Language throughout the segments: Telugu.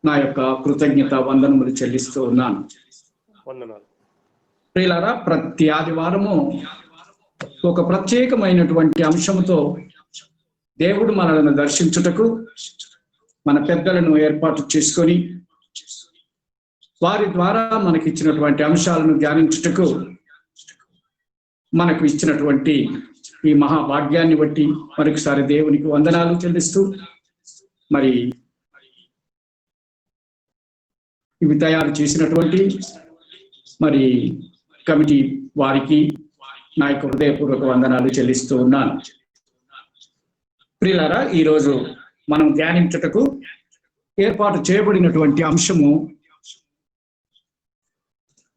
నా యొక్క కృతజ్ఞత వందనములు చెల్లిస్తూ ఉన్నాను. ప్రియులారా, ప్రతి ఆదివారము ఒక ప్రత్యేకమైనటువంటి అంశంతో దేవుడు మనలను దర్శించుటకు మన పెద్దలను ఏర్పాటు చేసుకొని వారి ద్వారా మనకి ఇచ్చినటువంటి అంశాలను ధ్యానించుటకు మనకు ఇచ్చినటువంటి ఈ మహాభాగ్యాన్ని బట్టి మరొకసారి దేవునికి వందనాలు చెల్లిస్తూ, మరి ఇవి తయారు చేసినటువంటి మరి కమిటీ వారికి నా యొక్క హృదయపూర్వక వందనాలు చెల్లిస్తూ ఉన్నాను. ప్రియులారా, ఈరోజు మనం ధ్యానించుటకు ఏర్పాటు చేయబడినటువంటి అంశము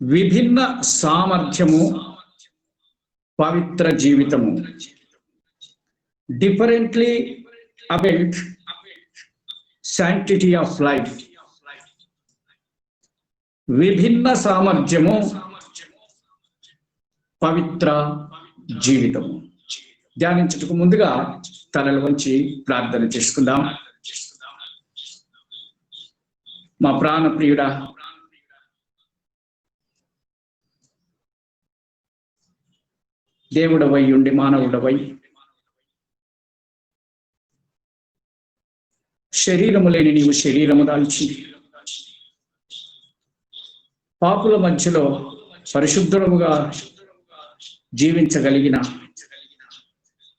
విభిన్న సామర్థ్యము పవిత్ర జీవితము. Differently abled sanctity of life. విభిన్న సామర్థ్యము పవిత్ర జీవితము. ధ్యానించుటకు ముందుగా తలలు వంచి ప్రార్థన చేసుకుందాం. మా ప్రాణ ప్రియుడా, దేవుడవై ఉండి మానవుడవై శరీరము లేని నీవు శరీరము దాల్చి పాపుల మధ్యలో పరిశుద్ధుడముగా జీవించగలిగిన,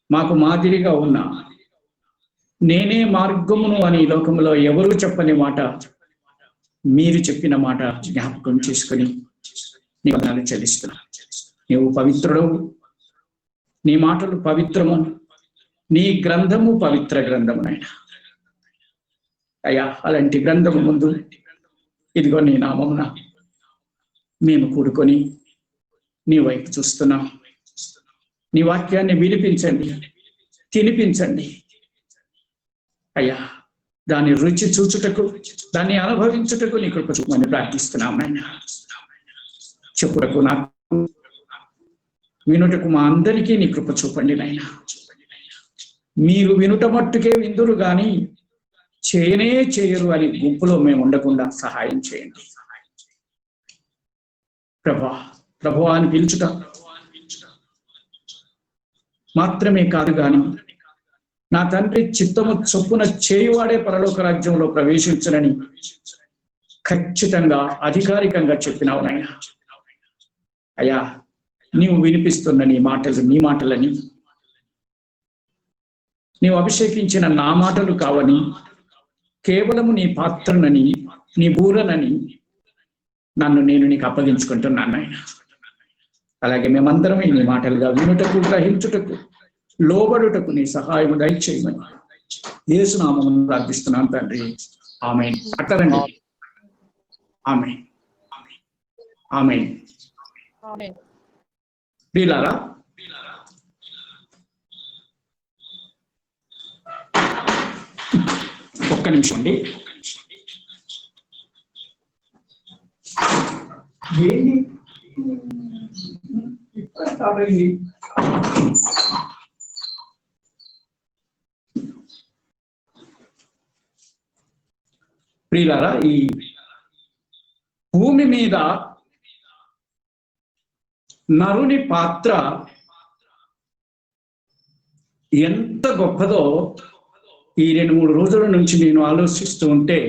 మాకు మాదిరిగా ఉన్న, నేనే మార్గమును అని లోకములో ఎవరు చెప్పని మాట మీరు చెప్పిన మాట జ్ఞాపకం చేసుకుని నీ వందనాలు చెల్లిస్తున్నా. నీవు పవిత్రుడవు, నీ మాటలు పవిత్రము, నీ గ్రంథము పవిత్ర గ్రంథమునైనా అయ్యా. అలాంటి గ్రంథము ముందు ఇదిగో నీ నామమున మేము కూడుకొని నీ వైపు చూస్తున్నాం. నీ వాక్యాన్ని వినిపించండి, తినిపించండి అయ్యా. దాని రుచి చూచుటకు, దాన్ని అనుభవించుటకు నీ కృప చూపమని ప్రార్థిస్తున్నాం నాయన. చెప్పుటకు, నాకు వినుటకు మా అందరికీ నీ కృప చూపండి నాయన. మీరు వినుట మట్టుకే విందురు గాని చేయనే చేయరు అని గుంపులో మేము ఉండకుండా సహాయం చేయండి ప్రభా. ప్రభువా అని పిలుచుట మాత్రమే కాదు గాని నా తండ్రి చిత్తము చొప్పున చేయువాడే పరలోక రాజ్యంలో ప్రవేశించనని ఖచ్చితంగా అధికారికంగా చెప్పినావు నాయన. అయ్యా, నీవు వినిపిస్తున్న నీ మాటలని నీవు అభిషేకించిన నా మాటలు కావని, కేవలము నీ పాత్రనని, నీ బూరనని నన్ను నేను నీకు అప్పగించుకుంటున్నాను నాయన. అలాగే మేమందరం నీ మాటలుగా వినుటకు, గ్రహించుటకు, లోబడుటకు నీ సహాయము దయచేయమని యేసు నామమున ప్రార్థిస్తున్నాను తండ్రి. ఆమేన్. అట్టరండి. ఆమేన్, ఆమేన్. ప్రియులారా, ఒక్క నిమిషం అండి. ఏంటి ప్రియులారా, ఈ భూమి మీద నరుని పాత్ర ఎంత గొప్పదో ఈ 2-3 రోజుల నుంచి నేను ఆలోచిస్తూ ఉంటే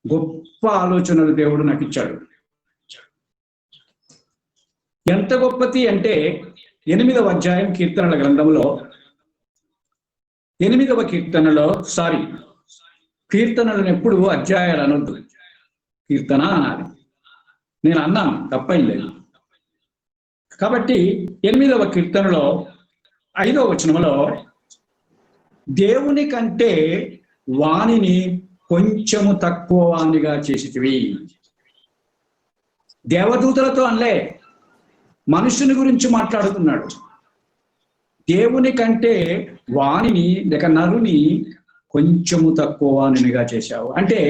గొప్ప ఆలోచనలు దేవుడు నాకు ఇచ్చాడు. ఎంత గొప్పది అంటే 8వ అధ్యాయం కీర్తనల గ్రంథంలో 8వ కీర్తనలను ఎప్పుడు అధ్యాయాలు అనొద్దు, కీర్తన అనాలి. నేను అన్నాను, తప్పేం లేదు. కాబట్టి 8వ కీర్తనలో 5వ వచనంలో దేవుని కంటే వానిని కొంచెము తక్కువ వానిగా చేసితివి. దేవదూతలతో అనలే, మనుషుని గురించి మాట్లాడుతున్నాడు. దేవుని కంటే వానిని లేక నరుని కొంచెము తక్కువ వానిగా చేశావు అంటే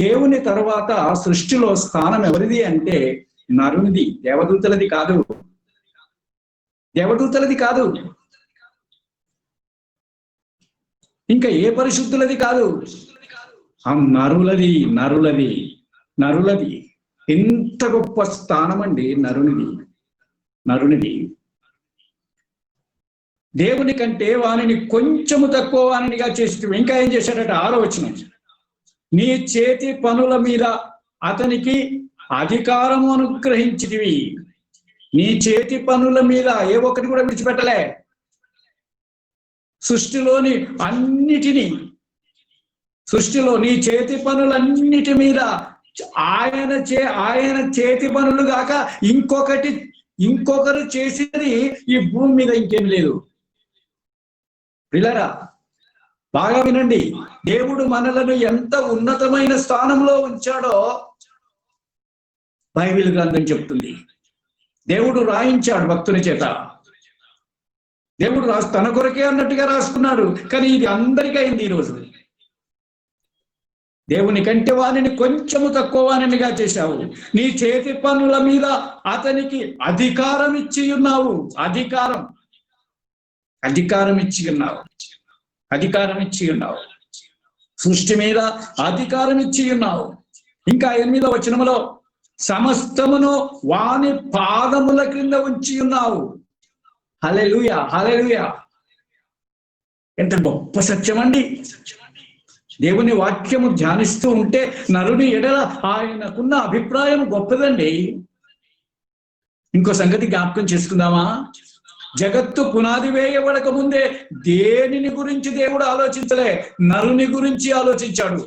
దేవుని తర్వాత సృష్టిలో స్థానం ఎవరిది అంటే నరునిది, దేవదూతలది కాదు. ఇంకా ఏ పరిశుద్ధులది కాదు. ఆ నరులది నరులది నరులది ఎంత గొప్ప స్థానం అండి నరునిది. దేవుని కంటే వానిని కొంచెము తక్కువ వానినిగా చేసి ఇంకా ఏం చేశాడట? 6వ వచనం, నీ చేతి పనుల మీద అతనికి అధికారము అనుగ్రహించితివి. నీ చేతి పనుల మీద ఏ ఒక్కటి కూడా విడిచిపెట్టలే. సృష్టిలో నీ చేతి పనులన్నిటి మీద ఆయన చేతి పనులు కాక ఇంకొకరు చేసేది ఈ భూమి మీద ఇంకేం లేదు. పిల్లరా బాగా వినండి, దేవుడు మనలను ఎంత ఉన్నతమైన స్థానంలో ఉంచాడో బైబిల్ గ్రంథం చెప్తుంది. దేవుడు రాయించాడు భక్తుని చేత. దేవుడు తన కొరకే అన్నట్టుగా రాసుకున్నాడు. కానీ ఇది అందరికీ అయింది ఈరోజు. దేవుని కంటే వానిని కొంచెము తక్కువ వానినిగా చేశావు. నీ చేతి పనుల మీద అతనికి అధికారం ఇచ్చి ఉన్నావు. అధికారం ఇచ్చి ఉన్నావు. సృష్టి మీద అధికారం ఇచ్చి ఉన్నావు. ఇంకా 8వ వచనములో సమస్తమును వాని పాదముల క్రింద ఉంచి ఉన్నావు. హల్లెలూయా, హల్లెలూయా. ఎంత గొప్ప సత్యం అండి. దేవుని వాక్యము ధ్యానిస్తూ ఉంటే నరుని ఎడల ఆయనకున్న అభిప్రాయం గొప్పదండి. ఇంకో సంగతి జ్ఞాపకం చేసుకుందామా? జగత్తు పునాది వేయబడక ముందే దేనిని గురించి దేవుడు ఆలోచించలే, నరుని గురించి ఆలోచించాడు.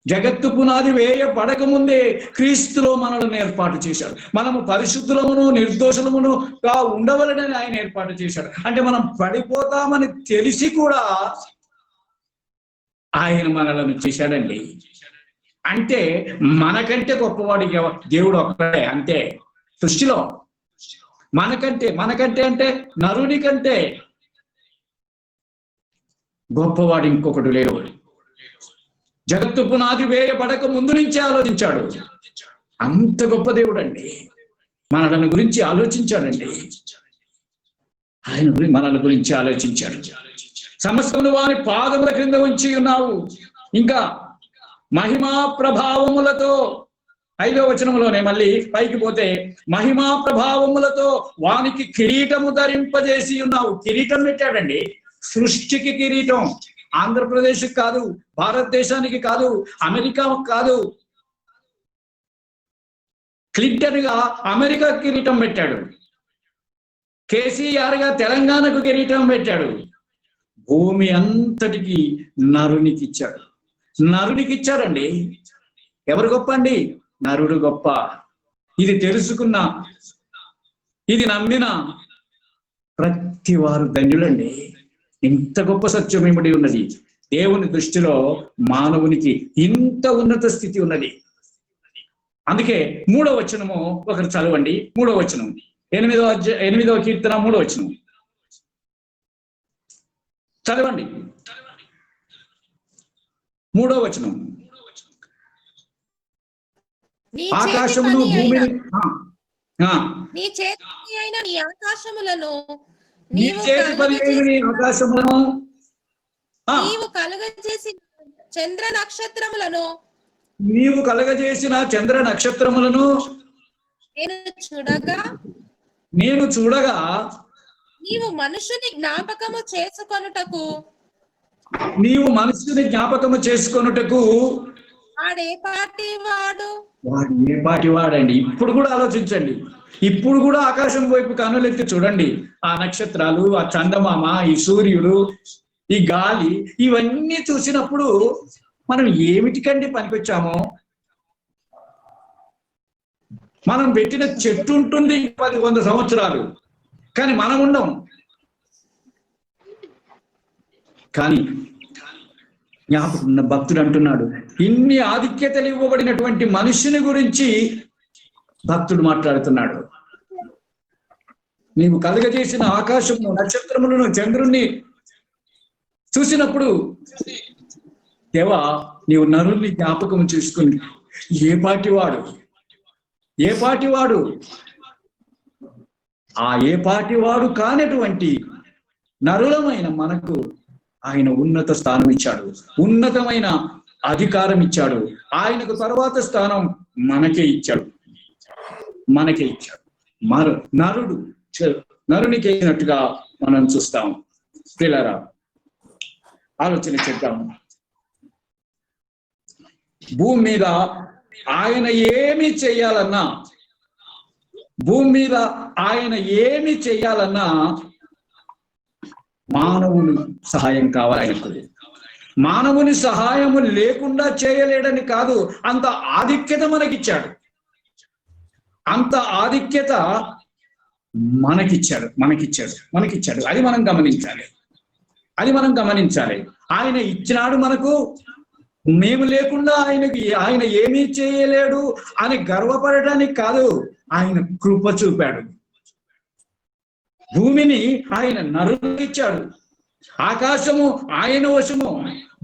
జగత్తు పునాది వేయబడక ముందే క్రీస్తులో మనల్ని ఏర్పాటు చేశాడు. మనము పరిశుద్ధులమును నిర్దోషులమునుగా ఉండవలనని ఆయన ఏర్పాటు చేశాడు. అంటే మనం పడిపోతామని తెలిసి కూడా ఆయన మనలను చేశాడండి. అంటే మనకంటే గొప్పవాడు దేవుడు ఒక్కడే. అంతే సృష్టిలో మనకంటే అంటే నరుని కంటే గొప్పవాడు ఇంకొకడు లేడు. జగత్తు పునాది వేయబడక ముందు నుంచే ఆలోచించాడు. అంత గొప్ప దేవుడు అండి. మనలను గురించి ఆలోచించాడండి. మనల గురించి ఆలోచించాడు. సమస్తమును వాని పాదముల క్రింద ఉంచి ఉన్నావు. ఇంకా మహిమా ప్రభావములతో 5వ వచనంలోనే మళ్ళీ పైకి పోతే మహిమా ప్రభావములతో వానికి కిరీటము ధరింపజేసి ఉన్నావు. కిరీటం పెట్టాడండి. సృష్టికి కిరీటం. ఆంధ్రప్రదేశ్ కాదు, భారతదేశానికి కాదు, అమెరికా కాదు. క్లింటన్ గా అమెరికా కిరీటం పెట్టాడు. కేసీఆర్ గా తెలంగాణకు కిరీటం పెట్టాడు. భూమి అంతటికి నరునికి ఇచ్చాడండి. ఎవరు గొప్ప అండి? నరుడు గొప్ప. ఇది తెలుసుకున్న, ఇది నమ్మిన ప్రతి వారు ధన్యులండి. ఇంత గొప్ప సత్యం ఏమిటి ఉన్నది. దేవుని దృష్టిలో మానవునికి ఇంత ఉన్నత స్థితి ఉన్నది. అందుకే 3వ వచనము ఒకరు చదవండి. 3వ వచనం 8వ కీర్తన 3వ వచనం చదవండి. 3వ వచనం, ఆకాశమును భూమిని నీ చేతి అయిన నీ ఆకాశములను నీవు కలుగజేసిన చంద్ర నక్షత్రములను నేను చూడగా నీవు మనుషుని జ్ఞాపకము చేసుకొనుటకు వాడు ఏ పాటి వాడండి. ఇప్పుడు కూడా ఆలోచించండి. ఇప్పుడు కూడా ఆకాశం వైపు కన్నులెత్తి చూడండి. ఆ నక్షత్రాలు, ఆ చందమామ, ఈ సూర్యుడు, ఈ గాలి, ఇవన్నీ చూసినప్పుడు మనం ఏమిటికండి పనికొచ్చామో? మనం పెట్టిన చెట్టు ఉంటుంది 10-100 సంవత్సరాలు, కానీ మనం ఉండం. కానీ జ్ఞాపకం భక్తుడు అంటున్నాడు, ఇన్ని ఆధిక్యతలు ఇవ్వబడినటువంటి మనుషుని గురించి భక్తుడు మాట్లాడుతున్నాడు. నీవు కలుగజేసిన ఆకాశము, నక్షత్రములను, చంద్రుణ్ణి చూసినప్పుడు దేవా నీవు నరుణ్ణి జ్ఞాపకం చేసుకుని ఏ పాటివాడు కానటువంటి నరులమైన మనకు ఆయన ఉన్నత స్థానం ఇచ్చాడు, ఉన్నతమైన అధికారం ఇచ్చాడు. ఆయనకు తర్వాత స్థానం మనకే ఇచ్చాడు. నరునికి అయినట్టుగా మనం చూస్తాం. పిల్లరా, ఆలోచన చేద్దాం. భూమి మీద ఆయన ఏమి చేయాలన్నా మానవుని సహాయం కావాలి ఆయనకు. మానవుని సహాయము లేకుండా చేయలేడని కాదు, అంత ఆధిక్యత మనకిచ్చాడు. అంత ఆధిక్యత మనకిచ్చాడు. అది మనం గమనించాలి. ఆయన ఇచ్చినాడు మనకు. మేము లేకుండా ఆయన ఏమీ చేయలేడు అని గర్వపడటానికి కాదు, ఆయన కృప చూపాడు. భూమిని ఆయన నరులకిచ్చాడు. ఆకాశము ఆయన వశము.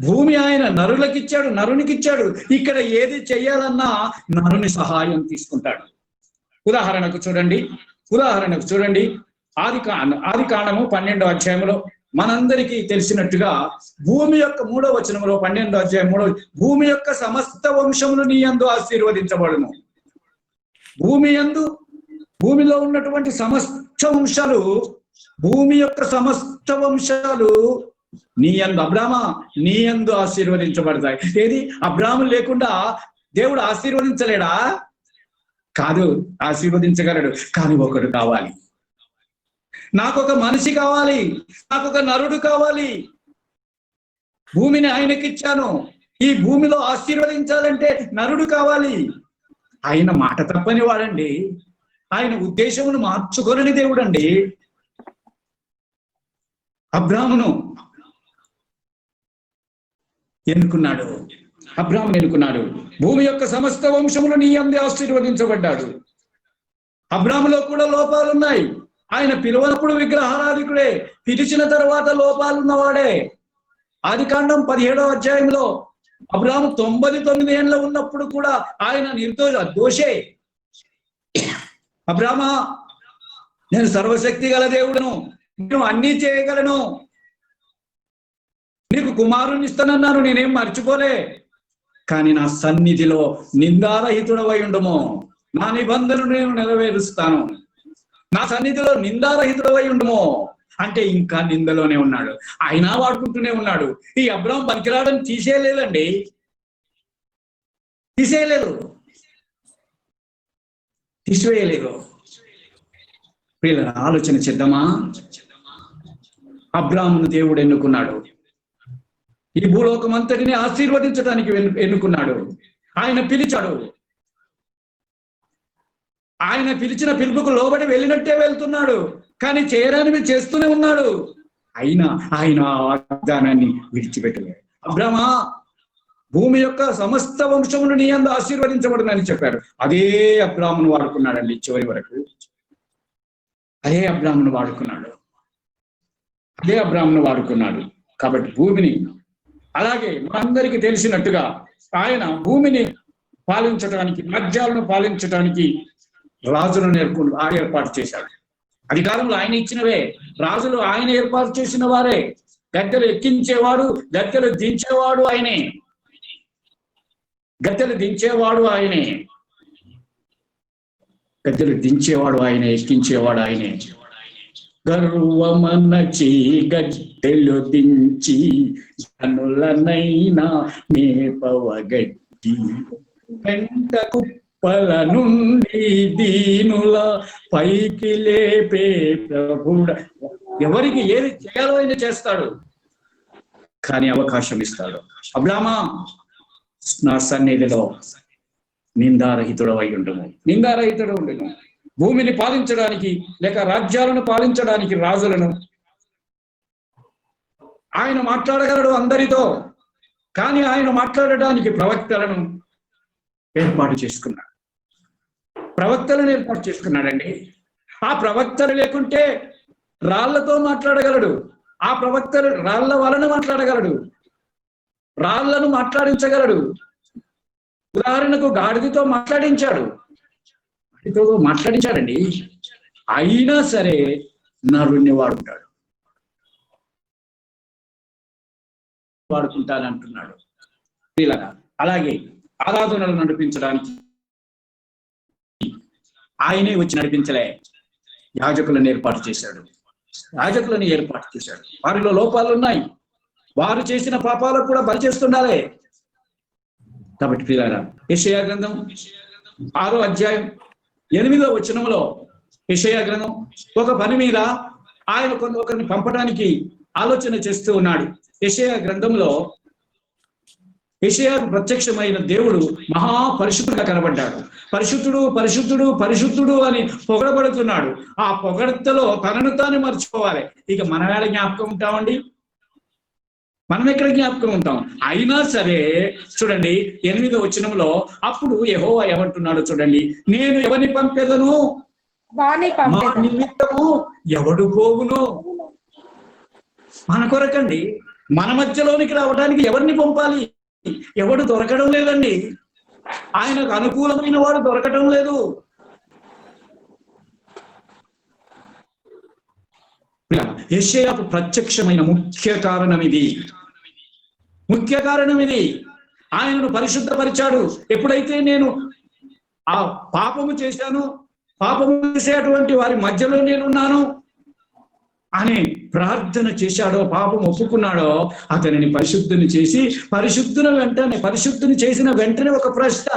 భూమి ఆయన నరునికిచ్చాడు. ఇక్కడ ఏది చెయ్యాలన్నా నరుని సహాయం తీసుకుంటాడు. ఉదాహరణకు చూడండి ఆది కాండము 12వ అధ్యాయంలో మనందరికీ తెలిసినట్టుగా భూమి యొక్క 3వ వచనంలో 12వ అధ్యాయం 3వ భూమి యొక్క సమస్త వంశములు నీ యందు ఆశీర్వదించబడును. భూమిలో ఉన్నటువంటి సమస్త వంశాలు, భూమి యొక్క సమస్త వంశాలు నీ యందు ఆశీర్వదించబడతాయి. ఏది? అబ్రాహాము లేకుండా దేవుడు ఆశీర్వదించలేడా? కాదు, ఆశీర్వదించగలడు. కానీ ఒకడు కావాలి. నాకొక మనిషి కావాలి, నాకొక నరుడు కావాలి. భూమిని ఆయనకిచ్చాను. ఈ భూమిలో ఆశీర్వదించాలంటే నరుడు కావాలి. ఆయన మాట తప్పని వాడండి. ఆయన ఉద్దేశమును మార్చుకోలేని దేవుడు అండి. అబ్రాహామును ఎన్నుకున్నాడు. భూమి యొక్క సమస్త వంశములు నీ యందు ఆశీర్వదించబడ్డాడు. అబ్రాహాములో కూడా లోపాలున్నాయి. ఆయన పిలువనప్పుడు విగ్రహారాధికుడే, పిలిచిన తర్వాత లోపాలున్నవాడే. ఆదికాండం 17వ అధ్యాయంలో అబ్రాహాము 99 ఏళ్ళ ఉన్నప్పుడు కూడా ఆయన దోషే. అబ్రాహ్మా, నేను సర్వశక్తి గల దేవుడును, నేను అన్నీ చేయగలను, నీకు కుమారుని ఇస్తానన్నాను, నేనేం మర్చిపోలే. కానీ నా సన్నిధిలో నిందారహితుడవై ఉండము, నా నిబంధనను నేను నెరవేరుస్తాను. నా సన్నిధిలో నిందారహితుడవై ఉండము అంటే ఇంకా నిందలోనే ఉన్నాడు. అయినా వాడుకుంటూనే ఉన్నాడు. ఈ అబ్రాహాం పనికిరాడని తీసివేయలేదు. పిల్లల ఆలోచన చేద్దామా? అబ్రాహామును దేవుడు ఎన్నుకున్నాడు. ఈ భూలోకం అంతటిని ఆశీర్వదించడానికి ఎన్నుకున్నాడు. ఆయన పిలిచాడు. ఆయన పిలిచిన పిలుపుకు లోబడి వెళ్ళినట్టే వెళ్తున్నాడు. కానీ చేయరానివి చేస్తూనే ఉన్నాడు. అయినా ఆయన వాగ్దానాన్ని విడిచిపెట్టలేదు. అబ్రామా, భూమి యొక్క సమస్త వంశమును నీ యందు ఆశీర్వదించబడునని చెప్పారు. అదే అబ్రామును వాడుకున్నాడండి చివరి వరకు. అదే అబ్రామును వాడుకున్నాడు. కాబట్టి భూమిని, అలాగే మనందరికీ తెలిసినట్టుగా ఆయన భూమిని పాలించడానికి, రాజ్యాలను పాలించడానికి రాజులను ఏర్పాటు చేశాడు. అధికారంలో ఆయన ఇచ్చినవే. రాజులు ఆయన ఏర్పాటు చేసిన వారే. గద్దెలు ఎక్కించేవాడు, గద్దెలు దించేవాడు ఆయనే. ఎక్కించేవాడు ఆయనే. గర్వమనచి గద్దెలు దించి జనులనైనా మేపవగట్టి వెంట కుప్పల నుండి దీనుల పైకి లేపే ప్రభుడ. ఎవరికి ఏది చేయాలో ఆయన చేస్తాడు, కానీ అవకాశం ఇస్తాడు. అబ్రామా, నా సన్నిధిలో నిందారహితుడు ఉండను. భూమిని పాలించడానికి లేక రాజ్యాలను పాలించడానికి రాజులను ఆయన మాట్లాడగలడు అందరితో. కానీ ఆయన మాట్లాడడానికి ప్రవక్తలను ఏర్పాటు చేసుకున్నాడండి. ఆ ప్రవక్తలు లేకుంటే రాళ్లతో మాట్లాడగలడు. ఆ ప్రవక్తలు రాళ్ల వలన మాట్లాడగలడు, రాళ్లను మాట్లాడించగలడు. ఉదాహరణకు గాడిదతో మాట్లాడించాడండి. అయినా సరే నరుణ్ణి వాడుతాడు. వాడుకుంటానంటున్నాడు. ప్రియులారా, అలాగే ఆరాధనలు నడిపించడానికి ఆయనే వచ్చి నడిపించలే, యాజకులను ఏర్పాటు చేశాడు. వారిలో లోపాలు ఉన్నాయి, వారు చేసిన పాపాలకు కూడా బలి చేస్తుండాలి. కాబట్టి ప్రియులారా, యెషయా గ్రంథం 6వ అధ్యాయం 8వ వచనంలో యెషయా గ్రంథం ఒక పని మీద ఆయన ఒకరిని పంపడానికి ఆలోచన చేస్తూ ఉన్నాడు. యెషయా గ్రంథంలో యెషయా ప్రత్యక్షమైన దేవుడు మహాపరిశుద్ధుడుగా కనబడ్డాడు. పరిశుద్ధుడు పరిశుద్ధుడు పరిశుద్ధుడు అని పొగడబడుతున్నాడు. ఆ పొగడతలో తనను తాను మర్చిపోవాలి. ఇక మనం ఎలా జ్ఞాపకం ఉంటామండి? మనం ఎక్కడ జ్ఞాపకం ఉంటాం? అయినా సరే చూడండి 8వ వచనంలో అప్పుడు యెహోవా ఏమంటున్నాడు చూడండి, నేను ఎవరిని పంపెదను, మా నిమిత్తము ఎవడు పోవును. మన కొరకండి, మన మధ్యలోనికి రావడానికి ఎవరిని పంపాలి? ఎవడు దొరకడం లేదండి. ఆయనకు అనుకూలమైన వాడు దొరకడం లేదు. యెషయాకు ప్రత్యక్షమైన ముఖ్య కారణం ఇది. ఆయనను పరిశుద్ధపరిచాడు. ఎప్పుడైతే నేను ఆ పాపము చేశాను, పాపము చేసేటువంటి వారి మధ్యలో నేనున్నాను అని ప్రార్థన చేశాడో, పాపం ఒప్పుకున్నాడో, అతనిని పరిశుద్ధుని చేసి పరిశుద్ధుని చేసిన వెంటనే ఒక ప్రశ్న,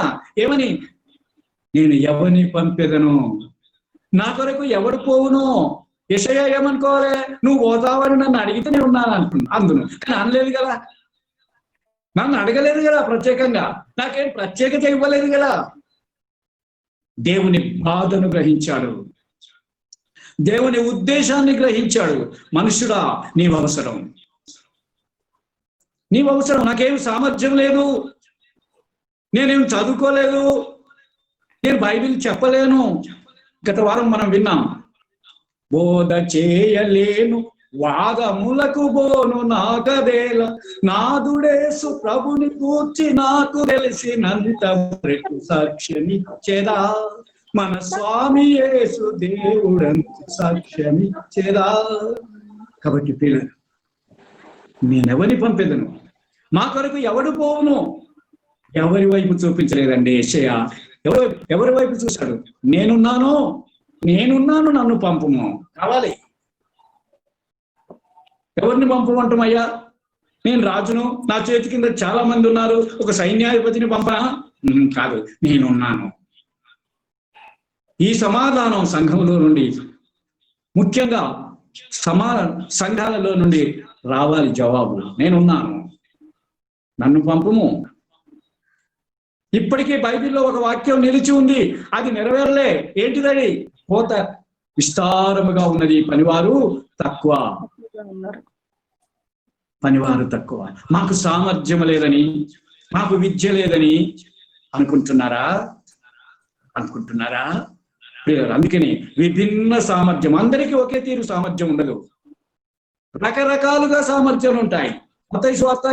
ఏమని? నేను ఎవరిని పంపెదను, నా కొరకు ఎవడు పోవును? యెషయా ఏమనుకోవాలి? నువ్వు పోతావని నన్ను అడిగితే నేను ఉన్నాను అందును. కానీ అనలేదు కదా, నన్ను అడగలేదు కదా, ప్రత్యేకంగా నాకేం ప్రత్యేకత ఇవ్వలేదు కదా. దేవుని బాధను గ్రహించాడు, దేవుని ఉద్దేశాన్ని గ్రహించాడు. మనుషుడా, నీవు అవసరం, నాకేం సామర్థ్యం లేదు, నేనేం చదువుకోలేదు, నేను బైబిల్ చెప్పలేను. గత వారం మనం విన్నాం, బోధ చేయలేను, వాదములకు బోను నాగదేల, నాదుడేసు ప్రభుని కూర్చి నాకు తెలిసినంత సాక్ష్యమిచ్చేదా, మన స్వామి యేసు దేవుడంత సాక్ష్యమిచ్చేదా. కాబట్టి పిల్లలు, నేనెవరిని పంపెదను, మా కొరకు ఎవడు పోవును? ఎవరి వైపు చూపించలేదండి యెషయా. ఎవరి వైపు చూశాడు? నేనున్నాను, నన్ను పంపుము. కావాలి. ఎవరిని పంపమంటామయ్యా? నేను రాజును, నా చేతి కింద చాలా మంది ఉన్నారు, ఒక సైన్యాధిపతిని పంపనా? కాదు, నేనున్నాను. ఈ సమాధానం సంఘంలో నుండి, ముఖ్యంగా సంఘాలలో నుండి రావాలి జవాబు. నేనున్నాను, నన్ను పంపుము. ఇప్పటికీ బైబిల్లో ఒక వాక్యం నిలిచి ఉంది, అది నెరవేరలే. ఏంటిదది? కోత విస్తారముగా ఉన్నది, పనివారు తక్కువ. మాకు సామర్థ్యం లేదని, మాకు విద్య లేదని అనుకుంటున్నారా? అందుకని విభిన్న సామర్థ్యం, అందరికీ ఒకే తీరు సామర్థ్యం ఉండదు, రకరకాలుగా సామర్థ్యాలు ఉంటాయి. మత్తయి సువార్త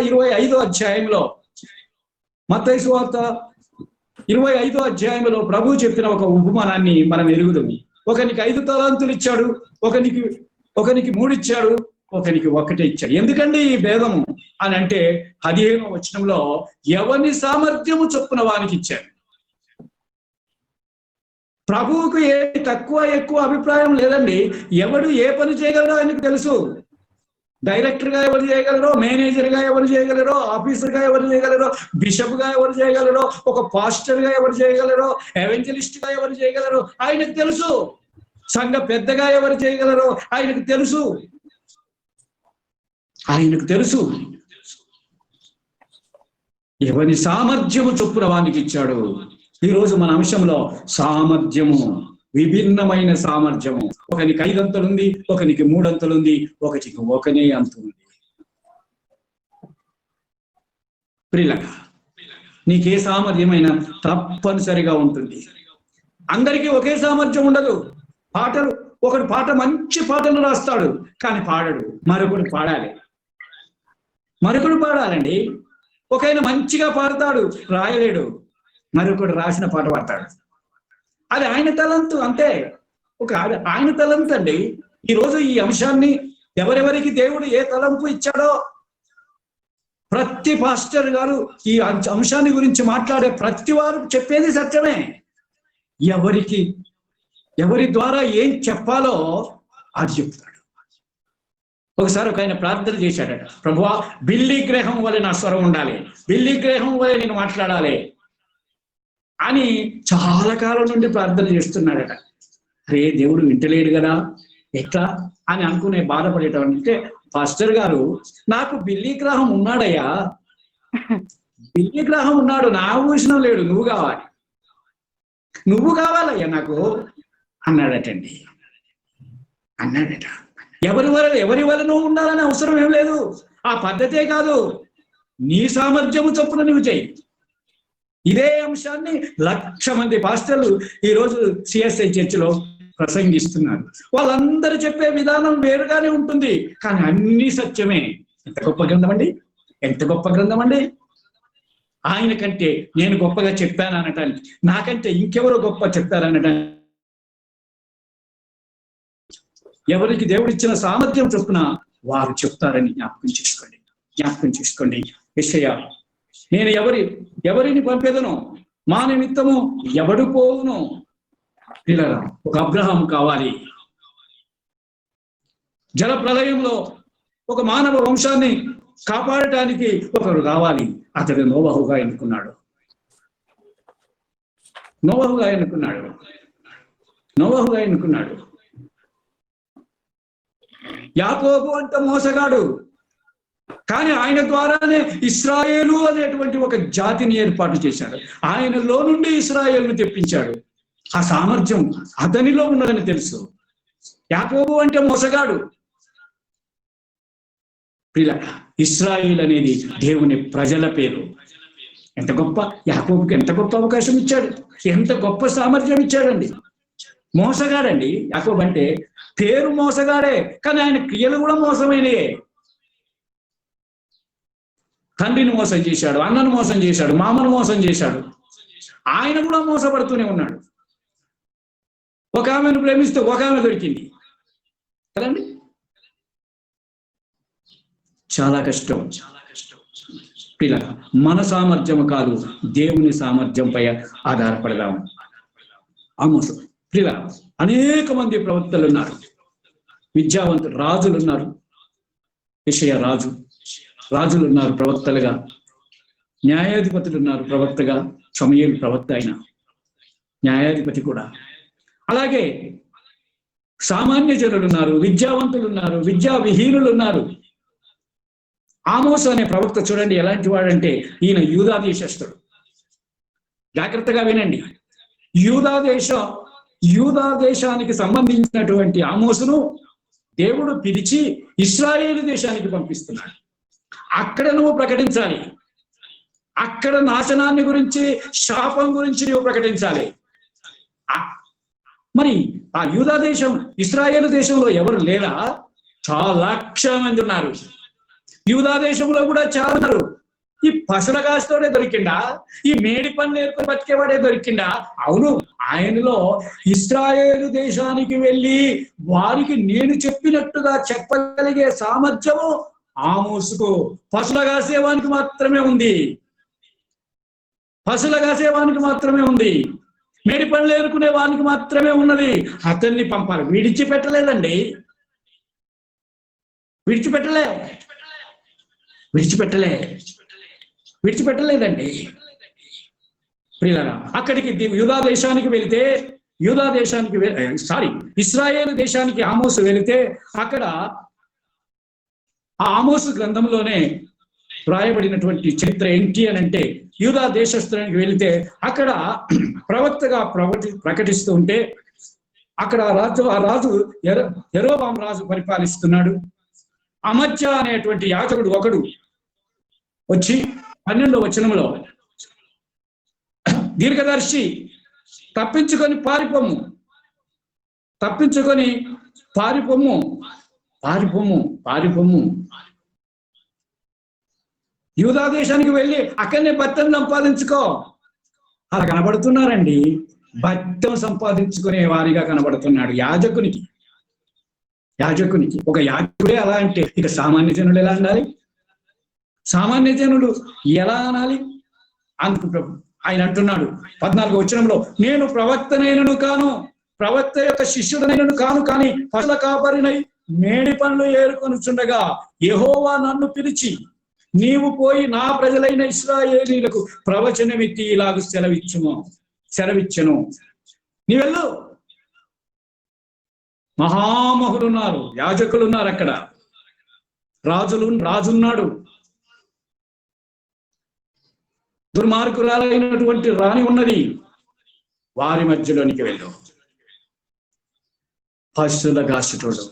25వ అధ్యాయంలో ప్రభు చెప్పిన ఒక ఉపమానాన్ని మనం ఎరుగుదాం. ఒకనికి 5 తలాంతులు ఇచ్చాడు, ఒకనికి 3 ఇచ్చాడు, ఒకనికి 1 ఇచ్చాడు. ఎందుకండి ఈ భేదము అని అంటే 15వ వచనంలో ఎవని సామర్థ్యము చొప్పున వానికి ఇచ్చాడు. ప్రభువుకు ఏ తక్కువ ఎక్కువ అభిప్రాయం లేదండి. ఎవడు ఏ పని చేయగలరో ఆయనకు తెలుసు. డైరెక్టర్ గా ఎవరు చేయగలరో, మేనేజర్ గా ఎవరు చేయగలరో, ఆఫీసర్ గా ఎవరు చేయగలరో, బిషప్ గా ఎవరు చేయగలరో, ఒక పాస్టర్ గా ఎవరు చేయగలరో, ఎవెంజలిస్ట్ గా ఎవరు చేయగలరో ఆయనకు తెలుసు. సంఘ పెద్దగా ఎవరు చేయగలరో ఆయనకు తెలుసు. ఎవరి సామర్థ్యము చొప్పున వానికి ఇచ్చాడు. ఈ రోజు మన అంశంలో సామర్థ్యము, విభిన్నమైన సామర్థ్యము. ఒకనికి 5 అంతలుంది, ఒకనికి 3 అంతలుంది, ఒకటికి 1 అంత ఉంది. ప్రియులారా, నీకే సామర్థ్యమైనా తప్పనిసరిగా ఉంటుంది. అందరికీ ఒకే సామర్థ్యం ఉండదు. ఒకడు మంచి పాటలు రాస్తాడు కానీ పాడడు, మరొకడు పాడాలండి. ఒకైనా మంచిగా పాడతాడు, రాయలేడు, మరొకడు రాసిన పాట పాడతాడు. అది ఆయన తలంతు, అంతే. ఆయన తలంతు అండి. ఈరోజు ఈ అంశాన్ని ఎవరెవరికి దేవుడు ఏ తలంపు ఇచ్చాడో ప్రతి పాస్టర్ గారు ఈ అంశాన్ని గురించి మాట్లాడే ప్రతి వారు చెప్పేది సత్యమే. ఎవరి ద్వారా ఏం చెప్పాలో అది చెప్తాడు. ఒకసారి ఒక ఆయన ప్రార్థన చేశాడట, ప్రభువా బిల్లీ గ్రహం వలె నా స్వరం ఉండాలి, బిల్లీ గ్రహం వలె నేను మాట్లాడాలి అని చాలా కాలం నుండి ప్రార్థన చేస్తున్నాడట. అరే దేవుడు వింటలేడు కదా, ఎట్లా అని అనుకునే బాధపడేటంటే, పాస్టర్ గారు నాకు బిల్లీ గ్రహం ఉన్నాడయ్యా, బిల్లీ గ్రహం ఉన్నాడు, నా ఊహించడం లేడు, నువ్వు కావాలయ్యా నాకు అన్నాడటండి. అన్నాడట. ఎవరి వల్ల నువ్వు ఉండాలని అవసరం ఏం లేదు, ఆ పద్ధతే కాదు, నీ సామర్థ్యము చొప్పున నువ్వు చెయ్యి. ఇదే అంశాన్ని 1,00,000 మంది పాస్టర్లు ఈరోజు సిఎస్ఐ చర్చిలో ప్రసంగిస్తున్నారు. వాళ్ళందరూ చెప్పే విధానం వేరుగానే ఉంటుంది, కానీ అన్ని సత్యమే. ఎంత గొప్ప గ్రంథం అండి, ఎంత గొప్ప గ్రంథం అండి. ఆయన కంటే నేను గొప్పగా చెప్పాను అనటానికి, నాకంటే ఇంకెవరో గొప్ప చెప్పారనటానికి, ఎవరికి దేవుడిచ్చిన సామర్థ్యం చొప్పున వారు చెప్తారని జ్ఞాపకం చేసుకోండి. యెషయా, నేను ఎవరిని పంపేదనో మా నిమిత్తము ఎవడు పోవును. పిల్లరా, ఒక అబ్రహాం కావాలి. జల ప్రళయంలో ఒక మానవ వంశాన్ని కాపాడటానికి ఒకరు రావాలి. అతడు నోవహుగా ఎన్నుకున్నాడు. యాకోబు అంత మోసగాడు, కానీ ఆయన ద్వారానే ఇశ్రాయేలు అనేటువంటి ఒక జాతిని ఏర్పాటు చేశాడు. ఆయనలో నుండి ఇశ్రాయేలును తెప్పించాడు. ఆ సామర్థ్యం అతనిలో ఉన్నదని తెలుసు. యాకోబు అంటే మోసగాడు. ఇశ్రాయేల్ అనేది దేవుని ప్రజల పేరు. ఎంత గొప్ప, యాకోబుకి ఎంత గొప్ప అవకాశం ఇచ్చాడు, ఎంత గొప్ప సామర్థ్యం ఇచ్చాడండి. మోసగాడండి యాకోబు అంటే, పేరు మోసగాడే, కానీ ఆయన క్రియలు కూడా మోసమైనయే. తండ్రిని మోసం చేశాడు, అన్నను మోసం చేశాడు, మామను మోసం చేశాడు. ఆయన కూడా మోసపడుతూనే ఉన్నాడు. ఒక ఆమెను ప్రేమిస్తూ ఒక ఆమె దొరికింది కదండి. చాలా కష్టం. పిల్లల, మన సామర్థ్యం కాదు, దేవుని సామర్థ్యంపై ఆధారపడదాం. ఆమోసు పిల్లల, అనేక మంది ప్రవక్తలు ఉన్నారు, విద్యావంతులు, రాజులు ఉన్నారు. యెషయా రాజులు ఉన్నారు ప్రవక్తలుగా, న్యాయాధిపతులు ఉన్నారు ప్రవక్తగా. సమూయేలు ప్రవక్త అయిన న్యాయాధిపతి కూడా. అలాగే సామాన్య జనులు ఉన్నారు, విద్యావంతులు ఉన్నారు, విద్యా విహీనులు ఉన్నారు. ఆమోసు అనే ప్రవక్త చూడండి ఎలాంటి వాడంటే, ఈయన యూదా దేశస్థుడు. జాగ్రత్తగా వినండి. యూదా దేశానికి సంబంధించినటువంటి ఆమోసును దేవుడు పిలిచి ఇశ్రాయేలు దేశానికి పంపిస్తున్నాడు. అక్కడ నువ్వు ప్రకటించాలి, అక్కడ నాశనాన్ని గురించి, శాపం గురించి నువ్వు ప్రకటించాలి. మరి ఆ యూదా దేశం, ఇశ్రాయేలు దేశంలో ఎవరు లేరా? చాలా లక్షల మంది ఉన్నారు. యూదా దేశంలో కూడా చాలా ఉన్నారు. ఈ పసలగాస్తోనే దొరికిండా? ఈ మేడి పని నేర్కొని బతికేవాడే దొరికిండా? అవును, ఆయనలో ఇశ్రాయేలు దేశానికి వెళ్ళి వారికి నేను చెప్పినట్టుగా చెప్పగలిగే సామర్థ్యము ఆమోసుకు, పశులగాసేవానికి మాత్రమే ఉంది. మేడి పనులు ఏరుకునే వానికి మాత్రమే ఉన్నది. అతన్ని పంపాలి. విడిచిపెట్టలేదండి, విడిచిపెట్టలేదండి. ప్రియులారా, అక్కడికి యూదా దేశానికి వెళితే, ఇశ్రాయేలు దేశానికి ఆమోసు వెళితే, అక్కడ ఆ ఆమోసు గ్రంథంలోనే రాయబడినటువంటి చరిత్ర ఏంటి అని అంటే, యూదా దేశస్థానికి వెళితే అక్కడ ప్రవక్తగా ప్రకటిస్తూ ఉంటే, అక్కడ ఆ రాజు యెరోబాము రాజు పరిపాలిస్తున్నాడు. అమజ్య అనేటువంటి యాజకుడు ఒకడు వచ్చి 12వ వచనంలో, దీర్ఘదర్శి తప్పించుకొని పారిపోము, యూదా దేశానికి వెళ్ళి అక్కడనే భర్తను సంపాదించుకో. అలా కనబడుతున్నారండి. భర్తం సంపాదించుకునే వారిగా కనబడుతున్నాడు యాజకునికి. ఒక యాజకుడే అలా అంటే ఇక సామాన్య జనులు ఎలా ఉండాలి? సామాన్య జనులు ఎలా అనాలి అనుకుంటారు. ఆయన అంటున్నాడు 14వ వచనంలో, నేను ప్రవక్తనైనను కాను, ప్రవక్త యొక్క శిష్యుడనైనను కాను, కానీ పశుల కాపరినై మేడి పనులు ఏరుకొనుచుండగా యెహోవా నన్ను పిలిచి, నీవు పోయి నా ప్రజలైన ఇశ్రాయేలీయులకు ప్రవచనమెత్తి ఇలాగ సెలవిచ్చును. నీవెళ్ళు. మహామహులున్నారు, యాజకులు ఉన్నారు, అక్కడ రాజున్నాడు, దుర్మార్గురాలైనటువంటి రాణి ఉన్నది. వారి మధ్యలోనికి వెళ్ళు. పశువుల కాసుటోడు,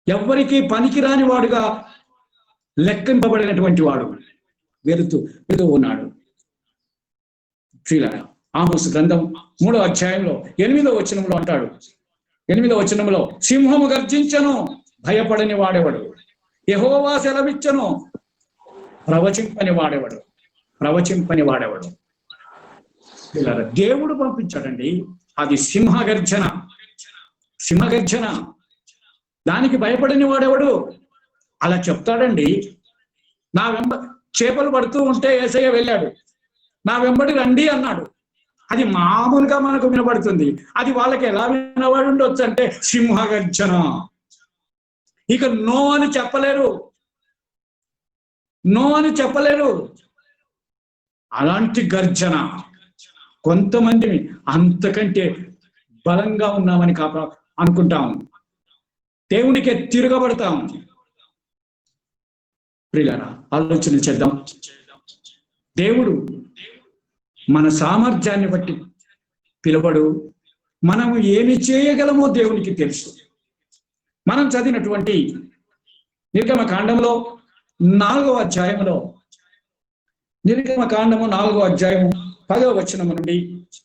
ఎవ్వరికి పనికిరాని వాడుగా లెక్కింపబడినటువంటి వాడు వెళుతూ ఉన్నాడు. ఆమోసు గ్రంథం 3వ అధ్యాయంలో 8వ వచనంలో అంటాడు, 8వ వచనంలో, సింహము గర్జించను, భయపడని వాడేవాడు, యెహోవా సెలవిచ్చను, ప్రవచింపని వాడేవాడు. దేవుడు పంపించాడండి. అది సింహగర్జన. దానికి భయపడని వాడేవాడు. అలా చెప్తాడండి. నా చేపలు పడుతూ ఉంటే యేసయ్య వెళ్ళాడు, నా వెంబడి రండి అన్నాడు. అది మామూలుగా మనకు వినబడుతుంది. అది వాళ్ళకి ఎలా వినబడి ఉండొచ్చు అంటే సింహగర్జన. ఇక నో అని చెప్పలేరు. అలాంటి గర్జన. కొంతమంది అంతకంటే బలంగా ఉన్నామని అనుకుంటాం, దేవునికి తిరగబడతాం. ప్రియులారా, ఆలోచన చేద్దాం. దేవుడు మన సామర్థ్యాన్ని బట్టి పిలువడు. మనము ఏమి చేయగలమో దేవునికి తెలుసు. మనం చదివినటువంటి నిర్గమకాండంలో 4వ అధ్యాయంలో, నిర్గమకాండము 4వ అధ్యాయము 10వ వచనము నుండి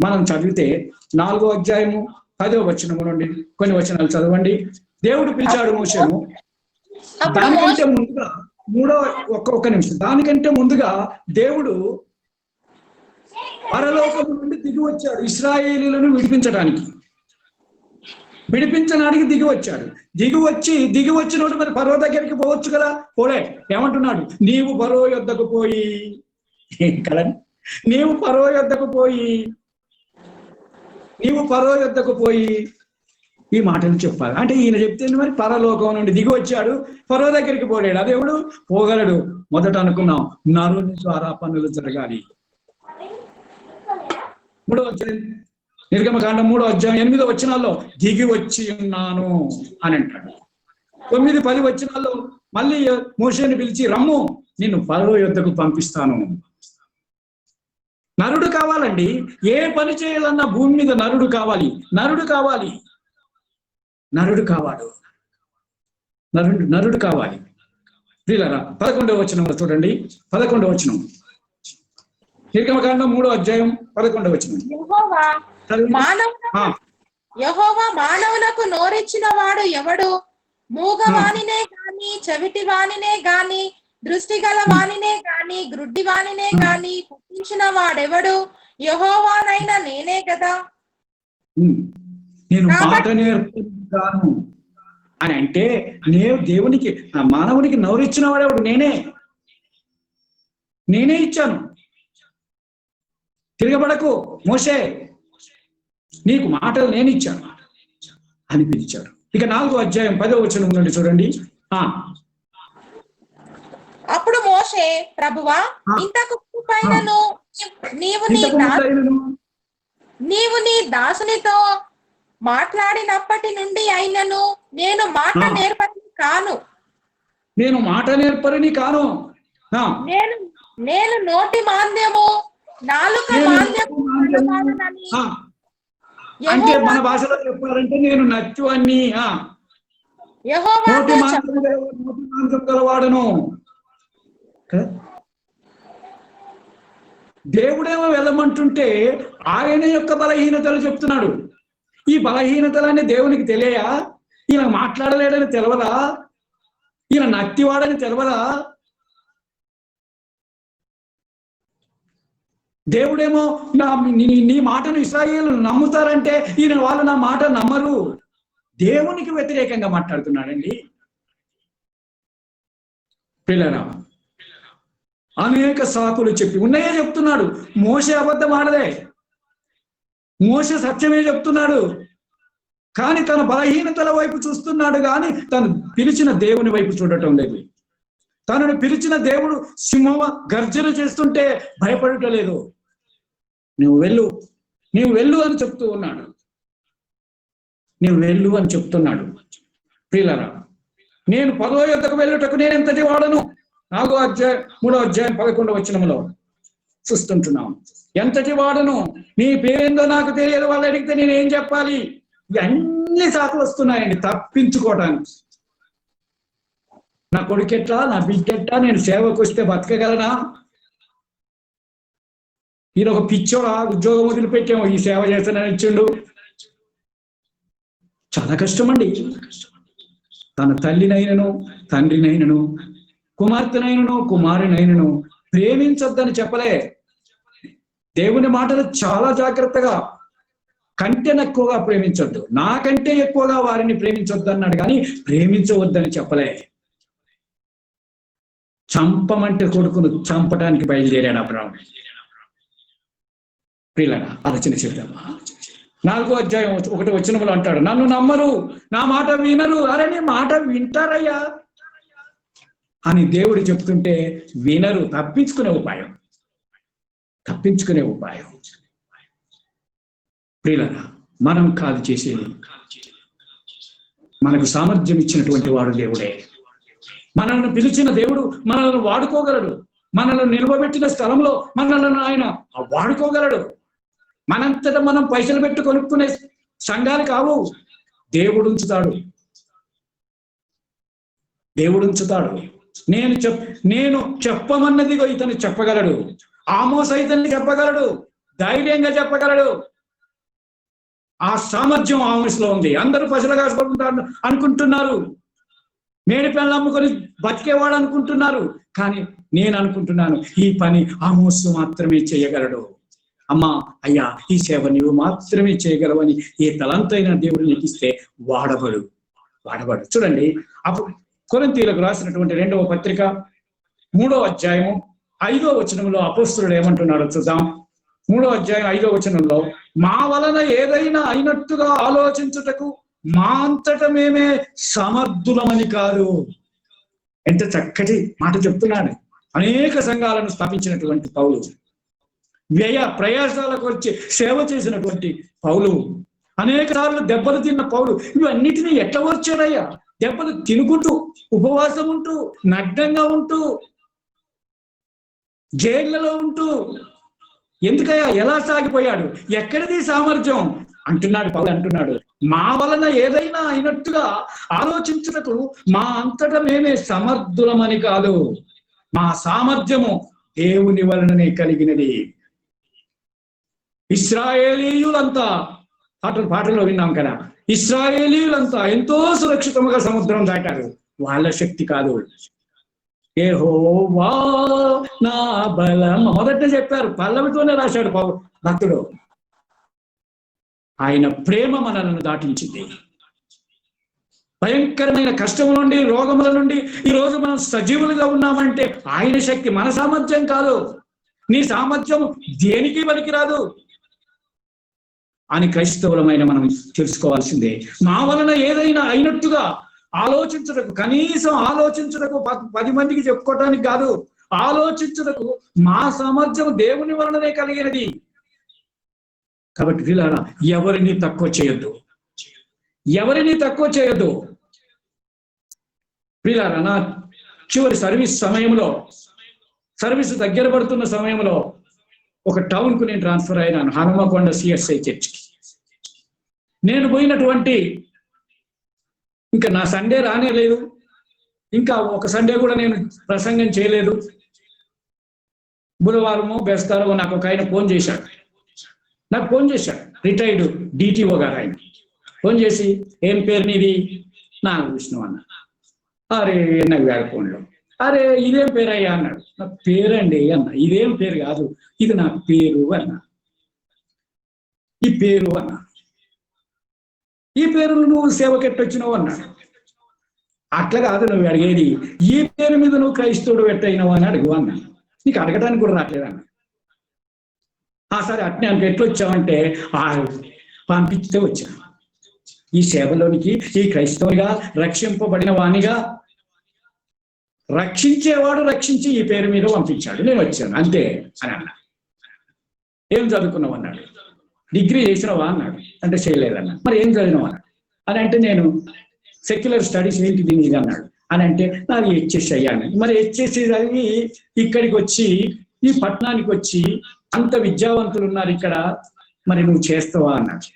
మనం చదివితే, 4వ అధ్యాయము 10వ వచనము నుండి కొన్ని వచనాలు చదవండి. దేవుడు పిలిచాడు మోషేను. దానికంటే ముందుగా ఒక్క నిమిషం, దానికంటే ముందుగా దేవుడు పరలోకము నుండి దిగి వచ్చాడు ఇశ్రాయేలీయులను విడిపించడానికి దిగి వచ్చాడు. దిగి వచ్చినోడు మరి ఫరో దగ్గరికి పోవచ్చు కదా, పోలే. ఏమంటున్నాడు? నీవు ఫరో యొద్దకు పోయి ఈ మాటలు చెప్పాలి. అంటే ఈయన చెప్తే మరి పరలోకం నుండి దిగి వచ్చాడు, ఫరో దగ్గరికి పోలేడు. దేవుడు పోగలడు. మొదట అనుకున్నాం, నరుని ద్వారా పనులు జరగాలి. 3వ అధ్యాయం, నిర్గమకాండం 3వ అధ్యాయం 8వ వచనాల్లో దిగి వచ్చి ఉన్నాను అని అంటాడు. 9, 10 వచనాల్లో మళ్ళీ మోషేని పిలిచి, రమ్ము, నిన్ను ఫరో యొద్దకు పంపిస్తాను. నరుడు కావాలండి. ఏ పని చేయాలన్నా భూమి మీద నరుడు కావాలి. నరుడు కావాలి. 11వ వచనంలో చూడండి. 11వ వచనం, నిర్గమకాండం 3వ అధ్యాయం 11వ వచనం. యెహోవా మానవులకు నోరిచ్చిన వాడు ఎవడు? మూగవానినే గాని, చెవిటి వానినే గాని, దృష్టి గల వానినే గాని, గ్రుడ్డి వానినే గాని పుట్టించిన వాడెవడు? యెహోవానైనా నేనే కదా. నేను మాట నేర్పుతాను అని అంటే, నేను దేవునికి, మానవునికి నోరిచ్చిన వాడేవాడు నేనే ఇచ్చాను. తిరగబడకు మోషే, నీకు మాటలు నేను ఇచ్చాను అని పిలిచాడు. ఇక 4వ అధ్యాయం 10వ వచనం నుండి చూడండి. అప్పుడు మోషే, ప్రభువా, ఇంతకు పైనను నీవు నీ దాసునితో మాట్లాడినప్పటి నుండి అయినను నేను మాట నేర్పరిని కాను. నేను నోటి మాంద్యము, నాలుక మాంద్యము అంటే మన భాషలో చెప్పాలంటే నేను నచ్చు అని. నోటి మాంద్యం గలవాడను. దేవుడేమో వెళ్ళమంటుంటే ఆయన యొక్క బలహీనతలు చెప్తున్నాడు. ఈ బలహీనతలన్నీ దేవునికి తెలియా? ఈయన మాట్లాడలేడని తెలవదా? ఈయన నత్తివాడని తెలవదా? దేవుడేమో నీ మాటను ఇశ్రాయేలు నమ్ముతారంటే ఈయన వాళ్ళు నా మాట నమ్మరు. దేవునికి వ్యతిరేకంగా మాట్లాడుతున్నాడండి. పిల్లరా, అనేక సాకులు చెప్పి ఉన్నాయే చెప్తున్నాడు. మోషే అబద్ధం ఆడలే, మోషే సత్యమే చెప్తున్నాడు. కానీ తన బలహీనతల వైపు చూస్తున్నాడు, కానీ తను పిలిచిన దేవుని వైపు చూడటం లేదు. తనను పిలిచిన దేవుడు సింహ గర్జన చేస్తుంటే భయపడటం లేదు. నువ్వు వెళ్ళు, నీవు వెళ్ళు అని చెప్తూ ఉన్నాడు. నీవు వెళ్ళు అని చెప్తున్నాడు. ప్రియులారా, నేను 10వ యొద్దకు వెళ్ళుటకు నేను ఎంతటి వాడను. 4వ అధ్యాయం 3వ అధ్యాయం 11వ వచనములో చూస్తుంటున్నాం. ఎంతటి వాడను, నీ పేరేందో నాకు తెలియదు, వాళ్ళు అడిగితే నేను ఏం చెప్పాలి? ఇవన్నీ సాకులు వస్తున్నాయండి తప్పించుకోవడానికి. నా కొడుకెట్లా, నా బిడ్డెట్లా, నేను సేవకు వస్తే బతకగలనా? ఈయన ఒక పిచ్చోడా, ఉద్యోగం వదిలిపెట్టాము, ఈ సేవ చేస్తానని ఇచ్చిండు. చాలా కష్టం అండి. తన తల్లినైనను, తండ్రినైనను, కుమార్తెనైనను, కుమారునైనను ప్రేమించొద్దని చెప్పలే. దేవుని మాటలు చాలా జాగ్రత్తగా, కంటెను ఎక్కువగా ప్రేమించొద్దు, నాకంటే ఎక్కువగా వారిని ప్రేమించొద్దు అన్నాడు, కానీ ప్రేమించవద్దని చెప్పలే. చంపమంటే కొడుకును చంపడానికి బయలుదేరాడు అబ్రాహాం. ప్రియులారా, ఆలోచన చేద్దామా? 4వ అధ్యాయం 1వ వచనములో అంటాడు, నన్ను నమ్మరు, నా మాట వినరు. అరే నీ మాట వింటారయ్యా అని దేవుడు చెప్తుంటే వినరు. తప్పించుకునే ఉపాయం. ప్రియులారా, మనం కాదు చేసేది, మనకు సామర్థ్యం ఇచ్చినటువంటి వాడు దేవుడే. మనల్ని పిలిచిన దేవుడు మనల్ని వాడుకోగలడు. మనల్ని నిలవబెట్టిన స్థలంలో మనల్ని ఆయన వాడుకోగలడు. మనంతటా మనం పైసలు పెట్టి కొనుక్కునే సంఘాలు కావు. దేవుడు ఉంచుతాడు. నేను చెప్పమన్నదిగో ఇతను చెప్పగలడు. ఆమోస్ ఇతన్ని చెప్పగలడు, ధైర్యంగా చెప్పగలడు. ఆ సామర్థ్యం ఆమోస్లో ఉంది. అందరూ పశువులు కాసుకుంటారు అనుకుంటున్నారు, మేడి పిల్లలు అమ్ముకొని బతికేవాడు అనుకుంటున్నారు, కానీ నేను అనుకుంటున్నాను ఈ పని ఆమోసు మాత్రమే చేయగలడు. అమ్మా, అయ్యా, ఈ సేవ నీవు మాత్రమే చేయగలవని ఏ తలంతైన దేవుడు నీకు ఇస్తే వాడబడు. చూడండి, అప్పుడు కొరింథీయులకు రాసినటువంటి 2వ పత్రిక 3వ అధ్యాయము 5వ వచనంలో అపోస్తలుడు ఏమంటున్నాడో చూద్దాం. 3వ అధ్యాయం 5వ వచనంలో, మా వలన ఏదైనా అయినట్టుగా ఆలోచించుటకు మా అంతట మేమే సమర్థులమని కాదు. ఎంత చక్కటి మాట చెప్తున్నాడు. అనేక సంఘాలను స్థాపించినటువంటి పౌలు, వ్యయ ప్రయాసాలకు వచ్చి సేవ చేసినటువంటి పౌలు, అనేక సార్లు దెబ్బలు తిన్న పౌలు, ఇవన్నిటినీ ఎట్లా వచ్చాడయ్యా? దెబ్బలు తినుకుంటూ, ఉపవాసం ఉంటూ, నగ్నంగా ఉంటూ, జైళ్లలో ఉంటూ, ఎందుకయ్యా ఎలా సాగిపోయాడు? ఎక్కడిది సామర్థ్యం అంటున్నాడు పౌలు. అంటున్నాడు, మా వలన ఏదైనా అయినట్టుగా ఆలోచించుటకు మా అంతటా మేమే సమర్థులమని కాదు, మా సామర్థ్యము దేవుని వలననే కలిగినది. ఇశ్రాయేలీయులంతా పాటల్లో విన్నాం కదా, ఇశ్రాయేలీయులంతా ఎంతో సురక్షితంగా సముద్రం దాటారు. వాళ్ళ శక్తి కాదు. యెహోవా నా బలం మొదట చెప్పారు, పల్లవితోనే రాశాడు భక్తుడు. ఆయన ప్రేమ మనల్ని దాటించింది. భయంకరమైన కష్టం నుండి, రోగముల నుండి ఈరోజు మనం సజీవులుగా ఉన్నామంటే ఆయన శక్తి, మన సామర్థ్యం కాదు. నీ సామర్థ్యం దేనికి పనికిరాదు అని క్రైస్తవులమైన మనం తెలుసుకోవాల్సిందే. మా వలన ఏదైనా అయినట్టుగా ఆలోచించుటకు, కనీసం ఆలోచించుటకు 10 మందికి చెప్పుకోవటానికి కాదు, ఆలోచించుటకు మా సామర్థ్యం దేవుని వలననే కలిగినది. కాబట్టి వీళ్ళారా, ఎవరిని తక్కువ చేయొద్దు. వీళ్ళారా, నా చివరి సర్వీస్ దగ్గర పడుతున్న సమయంలో ఒక టౌన్ కు నేను ట్రాన్స్ఫర్ అయినాను, హనుమకొండ CSI చర్చ్కి. నేను పోయినటువంటి ఇంకా నా సండే రానే లేదు, ఇంకా ఒక సండే కూడా నేను ప్రసంగం చేయలేదు. బుధవారమో బేస్తారమో నాకు ఒక ఆయన ఫోన్ చేశాడు, రిటైర్డ్ DTO గారు. ఆయన ఫోన్ చేసి, ఏం పేరు నీది? నాకు విష్ణు అన్న. అరే నాకు వేరే ఫోన్లో, అరే ఇదేం పేరు అయ్యా అన్నాడు. నా పేరండి అన్న. ఇదేం పేరు కాదు, ఇది నా పేరు అన్నా. ఈ పేరు అన్నా, ఈ పేరు నువ్వు సేవకెట్టొచ్చినావు అన్నాడు. అట్లా కాదు నువ్వు అడిగేది, ఈ పేరు మీద నువ్వు క్రైస్తవుడు ఎట్టయినావు అని అడుగు అన్నా. నీకు అడగడానికి కూడా రావట్లేదన్న. సరే అట్నే అంటే ఎట్లా వచ్చావంటే పంపిస్తే వచ్చాను ఈ సేవలోనికి, ఈ క్రైస్తవునిగా రక్షింపబడిన వాణిగా, రక్షించేవాడు రక్షించి ఈ పేరు మీద పంపించాడు, నేను వచ్చాను అంతే అని అన్నా. ఏం చదువుకున్నావు అన్నాడు. డిగ్రీ చేసినవా అన్నాడు. అంటే చేయలేదన్నా. మరి ఏం చదివినావు అన్నాడు. అని అంటే నేను సెక్యులర్ స్టడీస్ ఏంటిది నీది అన్నాడు. అని అంటే నాది హెచ్ఎస్ అయ్యాను. మరి హెచ్ఎస్ చదివి ఇక్కడికి వచ్చి, ఈ పట్టణానికి వచ్చి అంత విద్యావంతులు ఉన్నారు ఇక్కడ, మరి నువ్వు చేస్తావా అన్నాడు.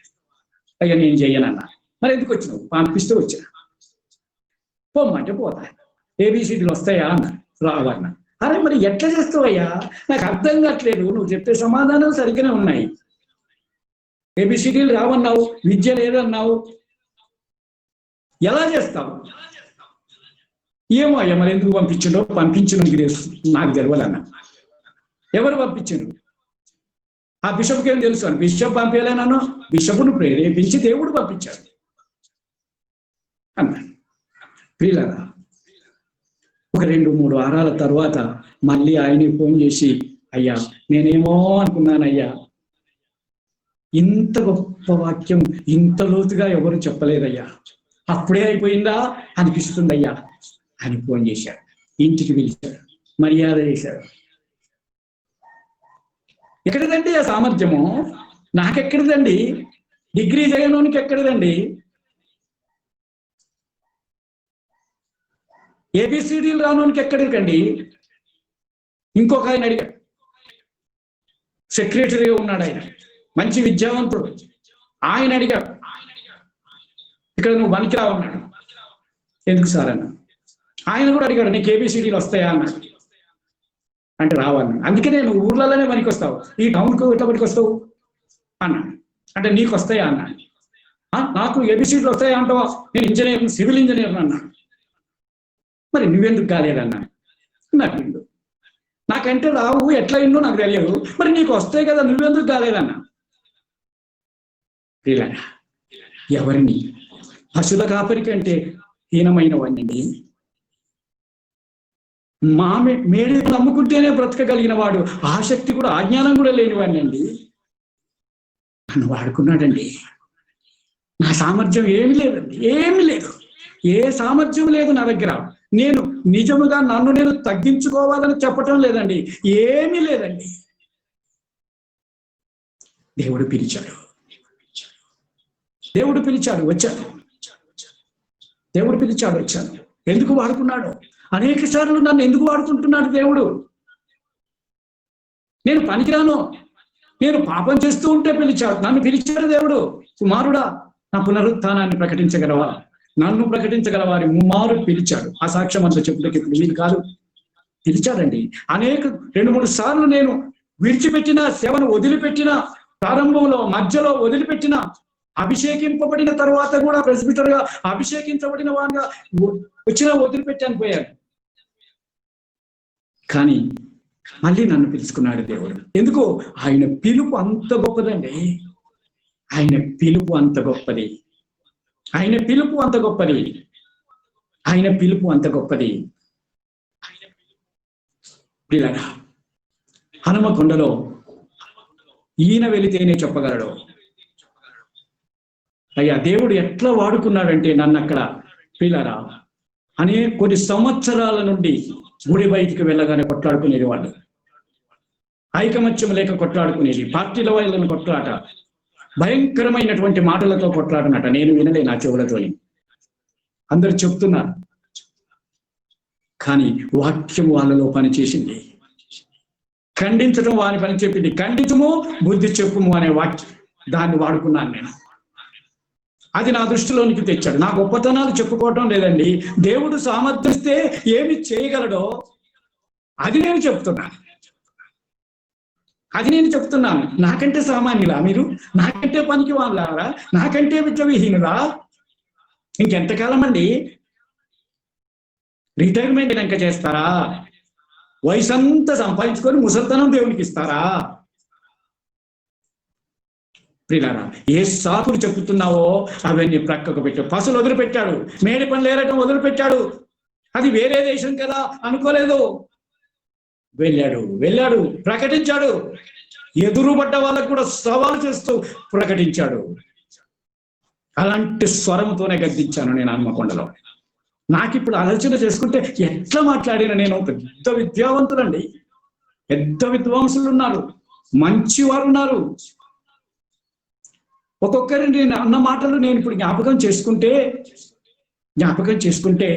అయ్యా నేను చెయ్యనన్నా. మరి ఎందుకు వచ్చినావు? పంపిస్తూ వచ్చా. పోమ్మంటే పోతా. ఏబిసిడీలు వస్తాయా అన్నా. రావన్నా. అరే మరి ఎట్లా చేస్తావయ్యా, నాకు అర్థం కావట్లేదు, నువ్వు చెప్పే సమాధానం సరిగ్గానే ఉన్నాయి, ఏబిసిడీలు రావన్నావు, విద్య లేదన్నావు, ఎలా చేస్తావు? ఏమో అయ్యా మరి ఎందుకు పంపించిండో, పంపించిన నాకు తెలియాలన్నా. ఎవరు పంపించిండు? ఆ బిషప్కి ఏం తెలుసు అని. బిషప్ పంపించలేనను, బిషప్ను ప్రేరేపించి దేవుడు పంపించాడు అన్నా. ప్రియులారా, ఒక 2-3 వారాల తర్వాత మళ్ళీ ఆయనే ఫోన్ చేసి, అయ్యా నేనేమో అనుకున్నానయ్యా, ఇంత గొప్ప వాక్యం ఇంత లోతుగా ఎవరు చెప్పలేదయ్యా, అప్పుడే అయిపోయిందా అనిపిస్తుందయ్యా అని ఫోన్ చేశాడు. ఇంటికి పిలిచాడు, మర్యాద చేశాడు. ఎక్కడిదండి ఆ సామర్థ్యము? నాకెక్కడిదండి? డిగ్రీ చేయడానికి ఎక్కడిదండి? ఏబిసిడీలు రానోనికి ఎక్కడికండి? ఇంకొక ఆయన అడిగాడు, సెక్రటరీగా ఉన్నాడు ఆయన, మంచి విద్యావంతుడు. ఆయన అడిగాడు, ఇక్కడ నువ్వు పనికిరా ఉన్నాడు. ఎందుకు సార్ అన్న. ఆయన కూడా అడిగాడు, నీకు ఏబిసిడీలు వస్తాయా అన్నాడు. అంటే రావన్నా. అందుకే నేను ఊర్లలోనే పనికి వస్తావు, ఈ టౌన్కు ఎట్లా పనికి వస్తావు అన్నాడు. అంటే నీకు వస్తాయా అన్నాడు. నాకు ఏబిసిడీలు వస్తాయా అంటావా? నేను ఇంజనీర్, సివిల్ ఇంజనీర్ అన్నాడు. మరి నువ్వెందుకు కాలేదన్నా. నాకంటే రావు, ఎట్లా విన్నో నాకు తెలియదు, మరి నీకు వస్తాయి కదా, నువ్వెందుకు కాలేదన్నా. ఎవరిని? పశువుల కాపరి కంటే హీనమైన వాడిని, మేడే నమ్ముకుంటేనే బ్రతకగలిగిన వాడు, ఆసక్తి కూడా ఆజ్ఞానం కూడా లేనివాడిని అండి. నన్ను వాడుకున్నాడండి. నా సామర్థ్యం ఏమి లేదండి, ఏమి లేదు, ఏ సామర్థ్యం లేదు నా దగ్గర. నేను నిజముగా నన్ను నేను తగ్గించుకోవాలని చెప్పటం లేదండి, ఏమీ లేదండి. దేవుడు పిలిచాడు, దేవుడు పిలిచాడు, వచ్చాను. దేవుడు పిలిచాడు, వచ్చాను. ఎందుకు వాడుకున్నాడు? అనేక సార్లు నన్ను ఎందుకు వాడుకుంటున్నాడు దేవుడు? నేను పనికిరాను, నేను పాపం చేస్తూ ఉంటే పిలిచాడు, నన్ను పిలిచాడు దేవుడు. కుమారుడా, నా పునరుత్థానాన్ని ప్రకటించగలవా, నన్ను ప్రకటించగలవారి ముమ్మారు పిలిచాడు. ఆ సాక్ష్యం అంతా చెప్పులకి ఇప్పుడు వీలు కాదు. పిలిచాడండి. అనేక 2-3 సార్లు నేను విడిచిపెట్టిన సేవను, వదిలిపెట్టిన, ప్రారంభంలో మధ్యలో వదిలిపెట్టిన, అభిషేకింపబడిన తర్వాత కూడా ప్రెస్బిటర్ గా అభిషేకించబడిన వాడిగా వచ్చినా వదిలిపెట్టాను, పోయాను. కానీ మళ్ళీ నన్ను పిలుచుకున్నాడు దేవుడు. ఎందుకు? ఆయన పిలుపు అంత గొప్పదండి. ఆయన పిలుపు అంత గొప్పది. ఆయన పిలుపు అంత గొప్పది. ఆయన పిలుపు అంత గొప్పది. హనుమకొండలో ఈయన వెళితేనే చెప్పగలడు. అయ్యా దేవుడు ఎట్లా వాడుకున్నాడంటే నన్ను అక్కడ. పిల్లరా, కొన్ని సంవత్సరాల నుండి గుడి బయటికి వెళ్ళగానే కొట్లాడుకునేది వాళ్ళు. ఐకమత్యం లేక కొట్లాడుకునేది, పార్టీల వాళ్ళని కొట్లాట, భయంకరమైనటువంటి మాటలతో కొట్లాడనట. నేను వినలే నా చెవులతోని, అందరు చెప్తున్నారు. కానీ వాక్యం వాళ్ళలో పనిచేసింది. ఖండించడం వాని పని చెప్పింది. ఖండించము, బుద్ధి చెప్పుము అనే వాక్యం, దాన్ని వాడుకున్నాను నేను. అది నా దృష్టిలోనికి తెచ్చాడు. నా గొప్పతనాలు చెప్పుకోవటం లేదండి. దేవుడు సామర్థ్యిస్తే ఏమి చేయగలడో అది నేను చెప్తున్నాను. నాకంటే సామాన్యులా మీరు? నాకంటే పనికి వాళ్ళారా? నాకంటే విద్యవిహీనులా? ఇంకెంతకాలం అండి? రిటైర్మెంట్ ఇంకా చేస్తారా? వయసు అంతా సంపాదించుకొని ముసల్తనం దేవునికి ఇస్తారా? ప్రియులారా, ఏ సాకులు చెప్పుతున్నావో అవన్నీ ప్రక్కకు పెట్టాడు. పసులు వదిలిపెట్టాడు, మేడి పనులు ఏరటం వదిలిపెట్టాడు. అది వేరే దేశం కదా అనుకోలేదు. వెళ్ళాడు, ప్రకటించాడు. ఎదురుపడ్డ వాళ్ళకు కూడా సవాలు చేస్తూ ప్రకటించాడు. అలాంటి స్వరంతోనే గద్దించాను నేను హన్మకొండలో. నాకు ఇప్పుడు ఆలోచన చేసుకుంటే ఎట్లా మాట్లాడిన నేను. పెద్ద విద్యావంతులండి, పెద్ద విద్వాంసులు ఉన్నారు, మంచివారు ఉన్నారు. ఒక్కొక్కరిని నేను అన్న మాటలు నేను ఇప్పుడు జ్ఞాపకం చేసుకుంటే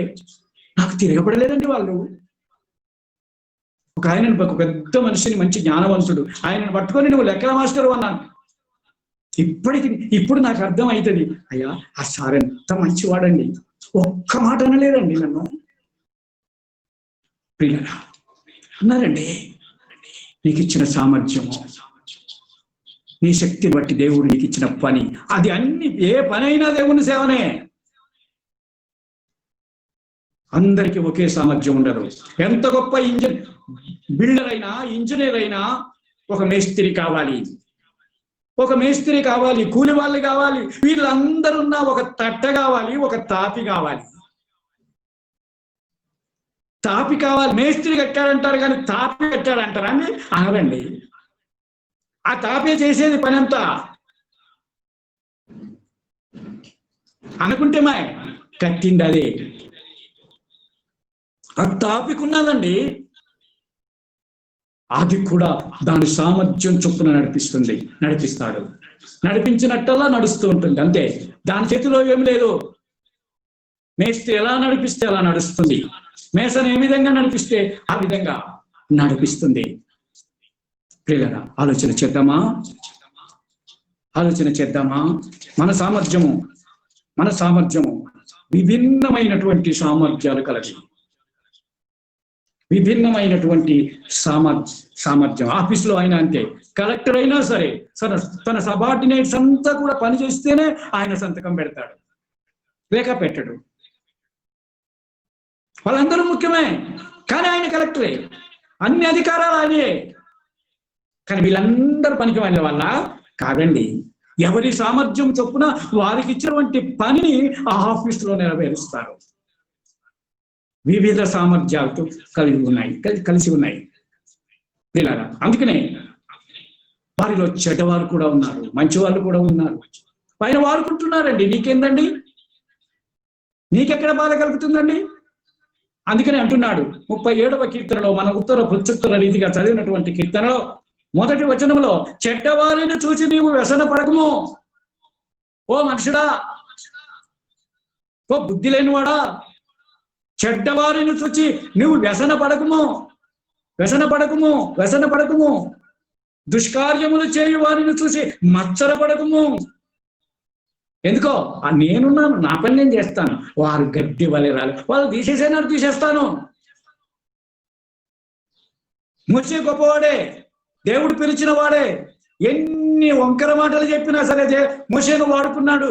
నాకు తిరగబడలేదండి వాళ్ళు. ఒక పెద్ద మనిషిని, మంచి జ్ఞానవంతుడు, ఆయనను పట్టుకొని నువ్వు లెక్కల మాస్టరు అన్నాను. ఇప్పుడు నాకు అర్థం అవుతుంది, అయ్యా ఆ సార్ ఎంత మంచివాడండి, ఒక్క మాట అనలేదండి నన్ను. ప్రియులారా, అన్నారండి, నీకు ఇచ్చిన సామర్థ్యము, నీ శక్తి బట్టి దేవుడు నీకు ఇచ్చిన పని, అది అన్ని ఏ పనైనా దేవుని సేవనే. అందరికీ ఒకే సామర్థ్యం ఉండదు. ఎంత గొప్ప బిల్డర్ అయినా, ఇంజనీర్ అయినా ఒక మేస్త్రి కావాలి, కూలి వాళ్ళు కావాలి. వీళ్ళందరున్నా ఒక తట్ట కావాలి, ఒక తాపి కావాలి. మేస్త్రి కట్టాడంటారు కానీ తాపి కట్టాడంటారా అండి? అనరండి. ఆ తాపే చేసేది పని అంతా. అనుకుంటే మా కట్టింది అదే. ఆ తాపికున్నదండి, అది కూడా దాని సామర్థ్యం చొప్పున నడిపిస్తాడు. నడిపించినట్టల్లా నడుస్తూ ఉంటుంది, అంతే. దాని చేతిలో ఏమి లేదు. మేస్త్రి ఎలా నడిపిస్తే అలా నడుస్తుంది, మేసను ఏ విధంగా నడిపిస్తే ఆ విధంగా నడిపిస్తుంది. ప్రియులారా, ఆలోచన చేద్దామా? మన సామర్థ్యము విభిన్నమైనటువంటి సామర్థ్యాలు కలవి, విభిన్నమైనటువంటి సామర్థ్యం. ఆఫీసులో అయినా అంతే, కలెక్టర్ అయినా సరే తన సబార్డినేట్స్ అంతా కూడా పనిచేస్తేనే ఆయన సంతకం పెడతాడు, లేక పెట్టడు. వాళ్ళందరూ ముఖ్యమే, కానీ ఆయన కలెక్టరే, అన్ని అధికారాలు ఆయనే. కానీ వీళ్ళందరూ పనికి వాళ్ళ వల్ల కాదండి. ఎవరి సామర్థ్యం చొప్పున వారికి ఇచ్చినటువంటి పనిని ఆ ఆఫీసులో నెరవేరుస్తారు. వివిధ సామర్థ్యాలతో కలిసి ఉన్నాయి పిల్లరా. అందుకనే వారిలో చెడ్డవారు కూడా ఉన్నారు, మంచి వాళ్ళు కూడా ఉన్నారు. పైన వాడుకుంటున్నారండి, నీకేందండి, నీకెక్కడ బాధ కలుగుతుందండి? అందుకనే అంటున్నాడు 37వ కీర్తనలో, మన ఉత్తర ప్రత్యుత్తర రీతిగా చదివినటువంటి కీర్తనలో మొదటి వచనంలో, చెడ్డవారిని చూసి నీవు వ్యసన పడకము, ఓ మనుషుడా, ఓ బుద్ధి లేనివాడా, చెడ్డవారిని చూచి నువ్వు వ్యసన పడకము, దుష్కార్యములు చేయు వారిని చూసి మత్సర పడకము. ఎందుకో నేనున్నాను, నా పని నేను చేస్తాను. వారు గడ్డి వలె రాలి, వాళ్ళు తీసేస్తాను. మోషే గొప్పవాడే, దేవుడు పిలిచిన వాడే. ఎన్ని వంకర మాటలు చెప్పినా సరే మోషేను వాడుకున్నాడు.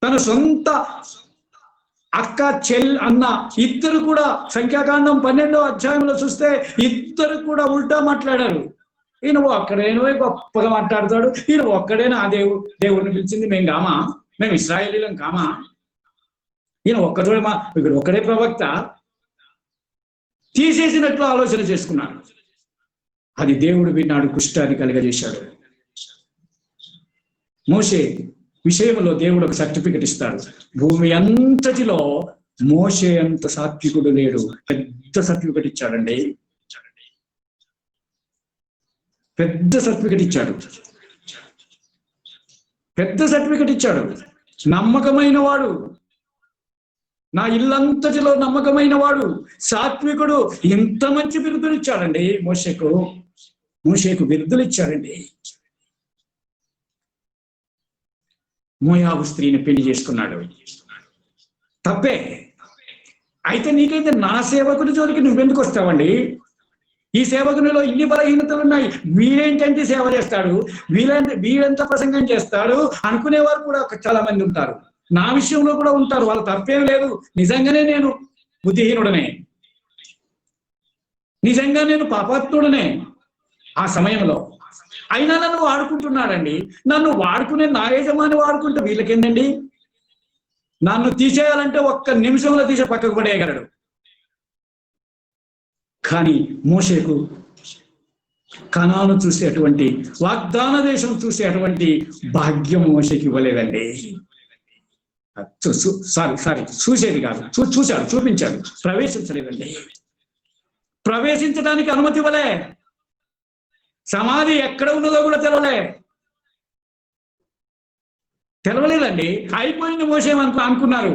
తన సొంత అక్క అన్న ఇద్దరు కూడా, సంఖ్యాకాండం 12వ అధ్యాయంలో చూస్తే ఇద్దరు కూడా ఉల్టా మాట్లాడారు. ఈయన ఒక్కడేనో గొప్పగా మాట్లాడతాడు, ఈయన ఒక్కడేనా దేవుడిని పిలిచింది, మేము ఇశ్రాయేలీలం కామా, ఈయన ఒక్కడే ప్రవక్త. తీసేసినట్లు ఆలోచన చేసుకున్నాడు. అది దేవుడు విన్నాడు, కుష్టాన్ని కలుగజేశాడు. మోషే విషయంలో దేవుడు ఒక సర్టిఫికెట్ ఇస్తాడు. భూమి అంతటిలో మోషే అంత సాత్వికుడు లేడు. పెద్ద సర్టిఫికెట్ ఇచ్చాడండి, పెద్ద సర్టిఫికెట్ ఇచ్చాడు. నమ్మకమైన వాడు, నా ఇల్లంతటిలో నమ్మకమైన వాడు, సాత్వికుడు. ఇంత మంచి బిరుదులు ఇచ్చాడండి మోషేకు బిరుదులు ఇచ్చాడండి. మోయాబు స్త్రీని పెళ్లి చేసుకున్నాడు, తప్పే. అయితే నీకైతే నా సేవకుని జోలికి నువ్వెందుకు వస్తావండి? ఈ సేవకునిలో ఇన్ని బలహీనతలు ఉన్నాయి, వీడేంటంటే సేవ చేస్తాడు, వీడెంత ప్రసంగం చేస్తాడు అనుకునేవారు కూడా చాలా మంది ఉంటారు. నా విషయంలో కూడా ఉంటారు, వాళ్ళ తప్పేం లేదు. నిజంగానే నేను బుద్ధిహీనుడనే, నిజంగా నేను పాపాత్ముడనే ఆ సమయంలో. అయినా నన్ను వాడుకుంటున్నాడండి. నన్ను వాడుకునే నా యజమాని వాడుకుంటే వీళ్ళకేందండి? నన్ను తీసేయాలంటే ఒక్క నిమిషంలో తీసే పక్కకు పడేయగలడు. కానీ మోషేకు కనాను చూసేటువంటి, వాగ్దాన దేశం చూసేటువంటి భాగ్యం మోషేకి ఇవ్వలేదండి. సారీ చూసేది కాదు, చూశాడు, చూపించాడు, ప్రవేశించలేదండి. ప్రవేశించడానికి అనుమతి ఇవ్వలే. సమాధి ఎక్కడ ఉన్నదో కూడా తెలవలేదండి. అయిపోయింది మోషే అనుకున్నారు.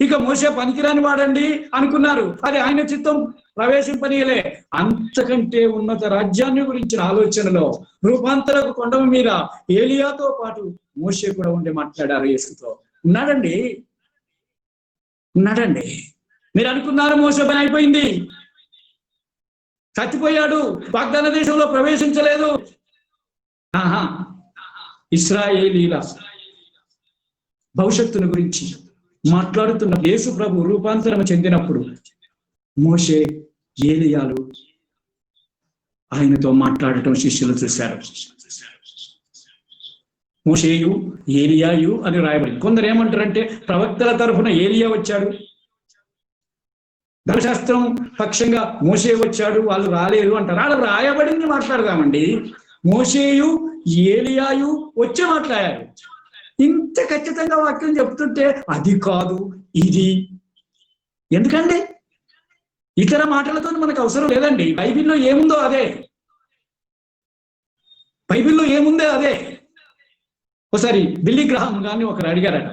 ఇక మోషే పనికిరాని వాడండి అనుకున్నారు. అది ఆయన చిత్తం, ప్రవేశింపనీయలే. అంతకంటే ఉన్నత రాజ్యాన్ని గురించిన ఆలోచనలో రూపాంతరకు కొండ మీద ఏలియాతో పాటు మోషే కూడా ఉండి మాట్లాడారు యేసుతో. ఉన్నాడండి. మీరు అనుకున్నారు మోషే పని అయిపోయింది, చచ్చిపోయాడు, వాగ్దాన దేశంలో ప్రవేశించలేదు. ఇశ్రాయేలీల భవిష్యత్తును గురించి మాట్లాడుతున్న యేసు ప్రభు రూపాంతరం చెందినప్పుడు మోషే, ఏలియాలు ఆయనతో మాట్లాడటం శిష్యులు చూశారు. మోషేయు ఏలియాయు అని రాయబడింది. కొందరు ఏమంటారంటే ప్రవక్తల తరఫున ఏలియా వచ్చాడు, ధర్మశాస్త్రం పక్షంగా మోషే వచ్చాడు, వాళ్ళు రాలేదు అంటారు. వాళ్ళు రాయబడింది మాట్లాడదామండి. మోషేయు ఏలియాయు వచ్చి మాట్లాడారు. ఇంత ఖచ్చితంగా వాక్యం చెప్తుంటే అది కాదు ఇది ఎందుకండి? ఇతర మాటలతో మనకు అవసరం లేదండి. బైబిల్లో ఏముందో అదే, ఒకసారి బిల్లీ గ్రహాం గారిని ఒకరు అడిగారట,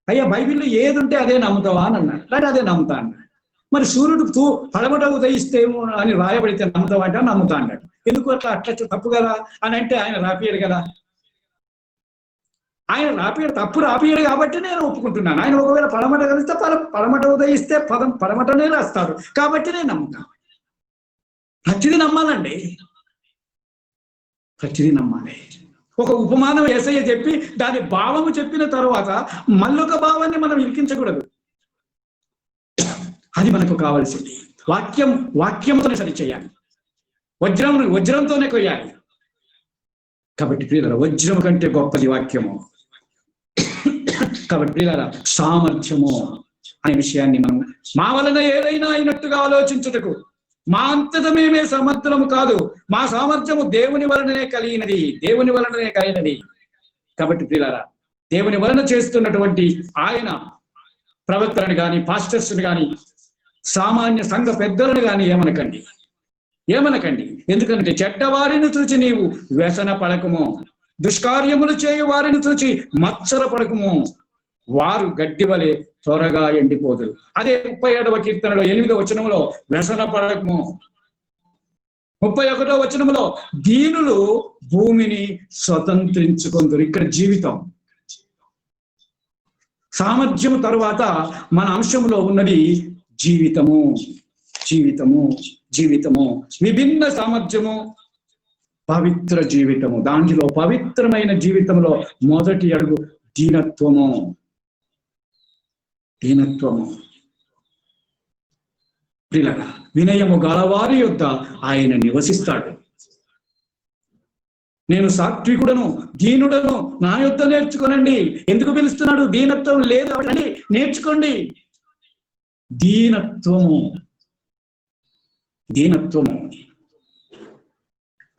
అయ్యా బైబిల్లో ఏది ఉంటే అదే నమ్ముతావా అని అన్నాడు. అంటే అదే నమ్ముతా అన్నాడు. మరి సూర్యుడు పడమట ఉదయిస్తేమో అని రాయబడితే నమ్ముతావాట? నమ్ముతా అన్నాడు. ఎందుకు అట్లా తప్పు కదా అని అంటే ఆయన రాపియాడు కదా. ఆయన రాపియాడు, తప్పు రాపియాడు కాబట్టి నేను ఒప్పుకుంటున్నాను. ఆయన ఒకవేళ పడమట కలిస్తే పడమట ఉదయిస్తే పడమటనే రాస్తాడు కాబట్టి నేను నమ్ముతాను. ప్రతిదీ నమ్మాలండి, ప్రతిదీ నమ్మాలి. ఒక ఉపమానం యేసయ్య చెప్పి దాని భావము చెప్పిన తరువాత మళ్ళొక భావాన్ని మనం ఇరికించకూడదు. అది మనకు కావాల్సింది. వాక్యంతోనే సరి చేయాలి, వజ్రంతోనే కొయ్యాలి. కాబట్టి ప్రియులారా, వజ్రం కంటే గొప్పది వాక్యము. కాబట్టి ప్రియులారా, సామర్థ్యము అనే విషయాన్ని మనం మా వలన ఏదైనా అయినట్టుగా ఆలోచించుటకు, మా అంతట మేమే సమర్థులము కాదు, మా సామర్థ్యము దేవుని వలననే కలిగినది. కాబట్టి ప్రియులారా, దేవుని వలన చేస్తున్నటువంటి ఆయన ప్రవక్తలను కానీ, పాస్టర్స్ని కానీ, సామాన్య సంఘ పెద్దలను కానీ ఏమనకండి. ఎందుకంటే చెడ్డవారిని చూచి నీవు వ్యసన పడకము, దుష్కార్యములు చేయు వారిని చూచి మత్సర పడకము, వారు గడ్డి వలె త్వరగా ఎండిపోదురు. అదే 37వ కీర్తనలో 8వ వచనంలో వ్యసన పడకము, 31వ వచనంలో దీనులు భూమిని స్వతంత్రించుకొందురు. ఇక్కడ జీవితం, సామర్థ్యము తరువాత మన అంశంలో ఉన్నది జీవితము. విభిన్న సామర్థ్యము, పవిత్ర జీవితము. దానిలో పవిత్రమైన జీవితంలో మొదటి అడుగు దీనత్వము. ప్రియులారా, వినయము గలవారి యొద్ద ఆయన నివసిస్తాడు. నేను సాత్వికుడను, దీనుడను, నా యొద్ద నేర్చుకోనండి. ఎందుకు పిలుస్తున్నాడు? దీనత్వం లేదు అని నేర్చుకోండి. దీనత్వము.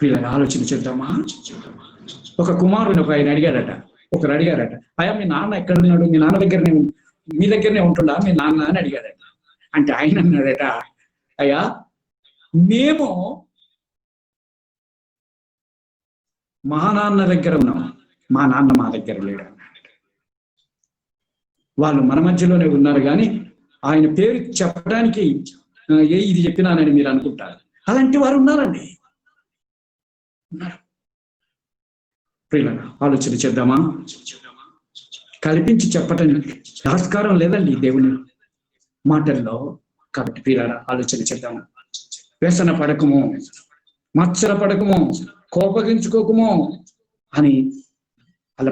ప్రియులారా, ఆలోచన చేద్దామా? ఒక కుమారుని ఒకరు అడిగారట. అయ్యా మీ నాన్న ఎక్కడున్నాడు? మీ నాన్న దగ్గరనే, మీ దగ్గరనే ఉంటుండా మీ నాన్న అని అడిగారట. అంటే ఆయన అన్నాడట, అయ్యా మేము మా నాన్న దగ్గర ఉన్నాం, మా నాన్న మా దగ్గర లేడు అన్నాడు. వాళ్ళు మన మధ్యలోనే ఉన్నారు కానీ ఆయన పేరు చెప్పడానికి ఇది చెప్పినానని మీరు అనుకుంటారు. అలాంటి వారు ఉన్నారండి. ప్రియులారా, ఆలోచన చేద్దామా? కల్పించి చెప్పటం ఆస్కారం లేదండి దేవుని మాటల్లో. కాబట్టి ప్రియులారా, ఆలోచన చేద్దాము. వ్యసన పడకము, మత్సర పడకము, కోపగించుకోకము అని వాళ్ళ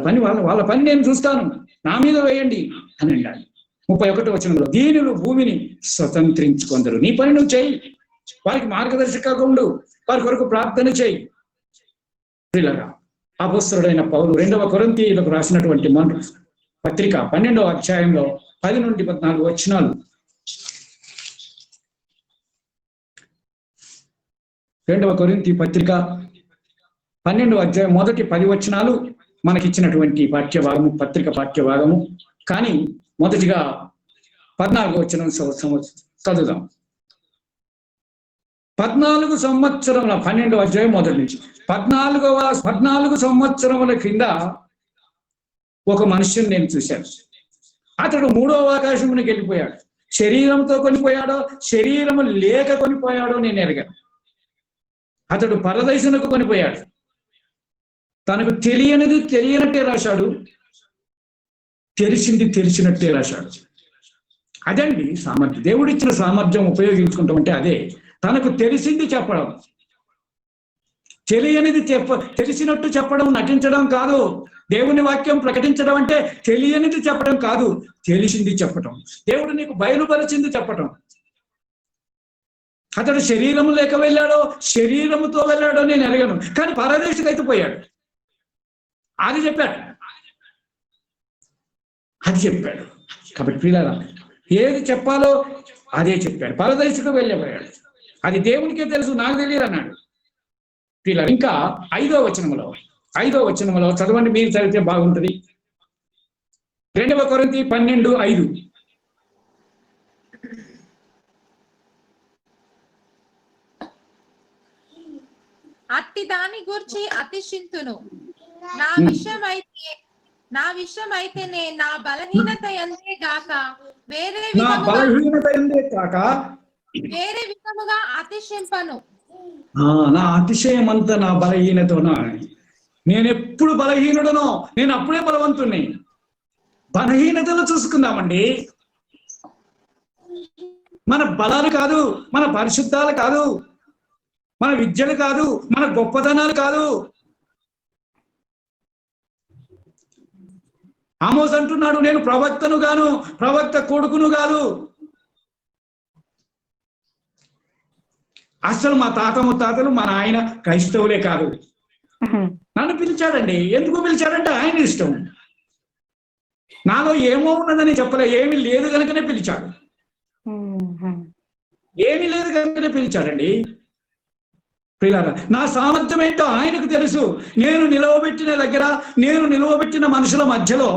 పని నేను చూస్తాను, నా మీద వేయండి అని అన్నాడు. 31వ వచనంలో దీనులు భూమిని స్వతంత్రించుకొందరు. నీ పని నువ్వు చేయి, వారికి మార్గదర్శకంగా ఉండు, వారి కొరకు ప్రార్థన చేయి. ప్రియులారా, అపొస్తలుడైన పౌలు 2వ కొరింథీయులకు రాసినటువంటి పత్రిక 12వ అధ్యాయంలో 10 నుండి 14 వచనాలు. 2వ కొరింథీ పత్రిక 12వ అధ్యాయం మొదటి 10 వచనాలు మనకిచ్చినటువంటి పాఠ్యభాగము, పత్రిక పాఠ్యభాగము. కానీ మొదటిగా 14వ వచనం చదువుదాం. 14 సంవత్సరముల 12వ అధ్యాయం మొదటి నుంచి 14 సంవత్సరముల కింద ఒక మనుష్యుని నేను చూశాను. అతడు 3వ ఆకాశమునికి వెళ్ళిపోయాడు. శరీరంతో కొనిపోయాడో శరీరము లేక కొనిపోయాడో నేను ఎరగాను. అతడు పరదేశునకు కొనిపోయాడు. తనకు తెలియనిది తెలియనట్టే రాశాడు, తెలిసింది తెలిసినట్టే రాశాడు. అదండి సామర్థ్యం. దేవుడిచ్చిన సామర్థ్యం ఉపయోగించుకుంటామంటే అదే. తనకు తెలిసింది చెప్పడం, తెలియనిది తెలిసినట్టు చెప్పడం, నటించడం కాదు. దేవుని వాక్యం ప్రకటించడం అంటే తెలియనిది చెప్పడం కాదు, తెలిసింది చెప్పడం. దేవుడు నీకు బయలుపరిచింది చెప్పటం. అతడు శరీరము లేక వెళ్ళాడో శరీరముతో వెళ్ళాడో నేను ఎరగను, కానీ పరదేశికైతే పోయాడు. అది చెప్పాడు. కాబట్టి పిల్లరా, ఏది చెప్పాలో అదే చెప్పాడు. పరదేశికి వెళ్ళిపోయాడు. అది దేవునికే తెలుసు, నాకు తెలియదు అన్నాడు. పిల్లలు ఇంకా 5వ వచనములో చదవండి, మీరు చదివితే బాగుంటుంది. 2వ కొరింథీ 12:5. అట్టి దాని గురించి అతిశింతును. నా విషయమైతేనే నా బలహీనత ఎందే గాక వేరే విధముగా అతిశింపను. నా అతిశయం అంతా నా బలహీనతోనా. నేను ఎప్పుడు బలహీనుడనో నేను అప్పుడే బలవంతుణ్ణి. బలహీనతలు చూసుకుందామండి. మన బలాలు కాదు, మన పరిశుద్ధాలు కాదు, మన విద్యలు కాదు, మన గొప్పతనాలు కాదు. ఆమోస్ అంటున్నాడు, నేను ప్రవక్తను గాను, ప్రవక్త కొడుకును కాదు. అసలు మా తాతలు మా నాయన క్రైస్తవులే కాదు. నన్ను పిలిచాడండి. ఎందుకు పిలిచాడంటే ఆయన ఇష్టం. నాలో ఏమో ఉన్నదని చెప్పలే, ఏమీ లేదు కనుకనే పిలిచాడు. ఏమీ లేదు కనుకనే పిలిచాడండి. పిల్లరా, నా సామర్థ్యం ఏంటో ఆయనకు తెలుసు. నేను నిలవబెట్టిన మనుషుల మధ్యలో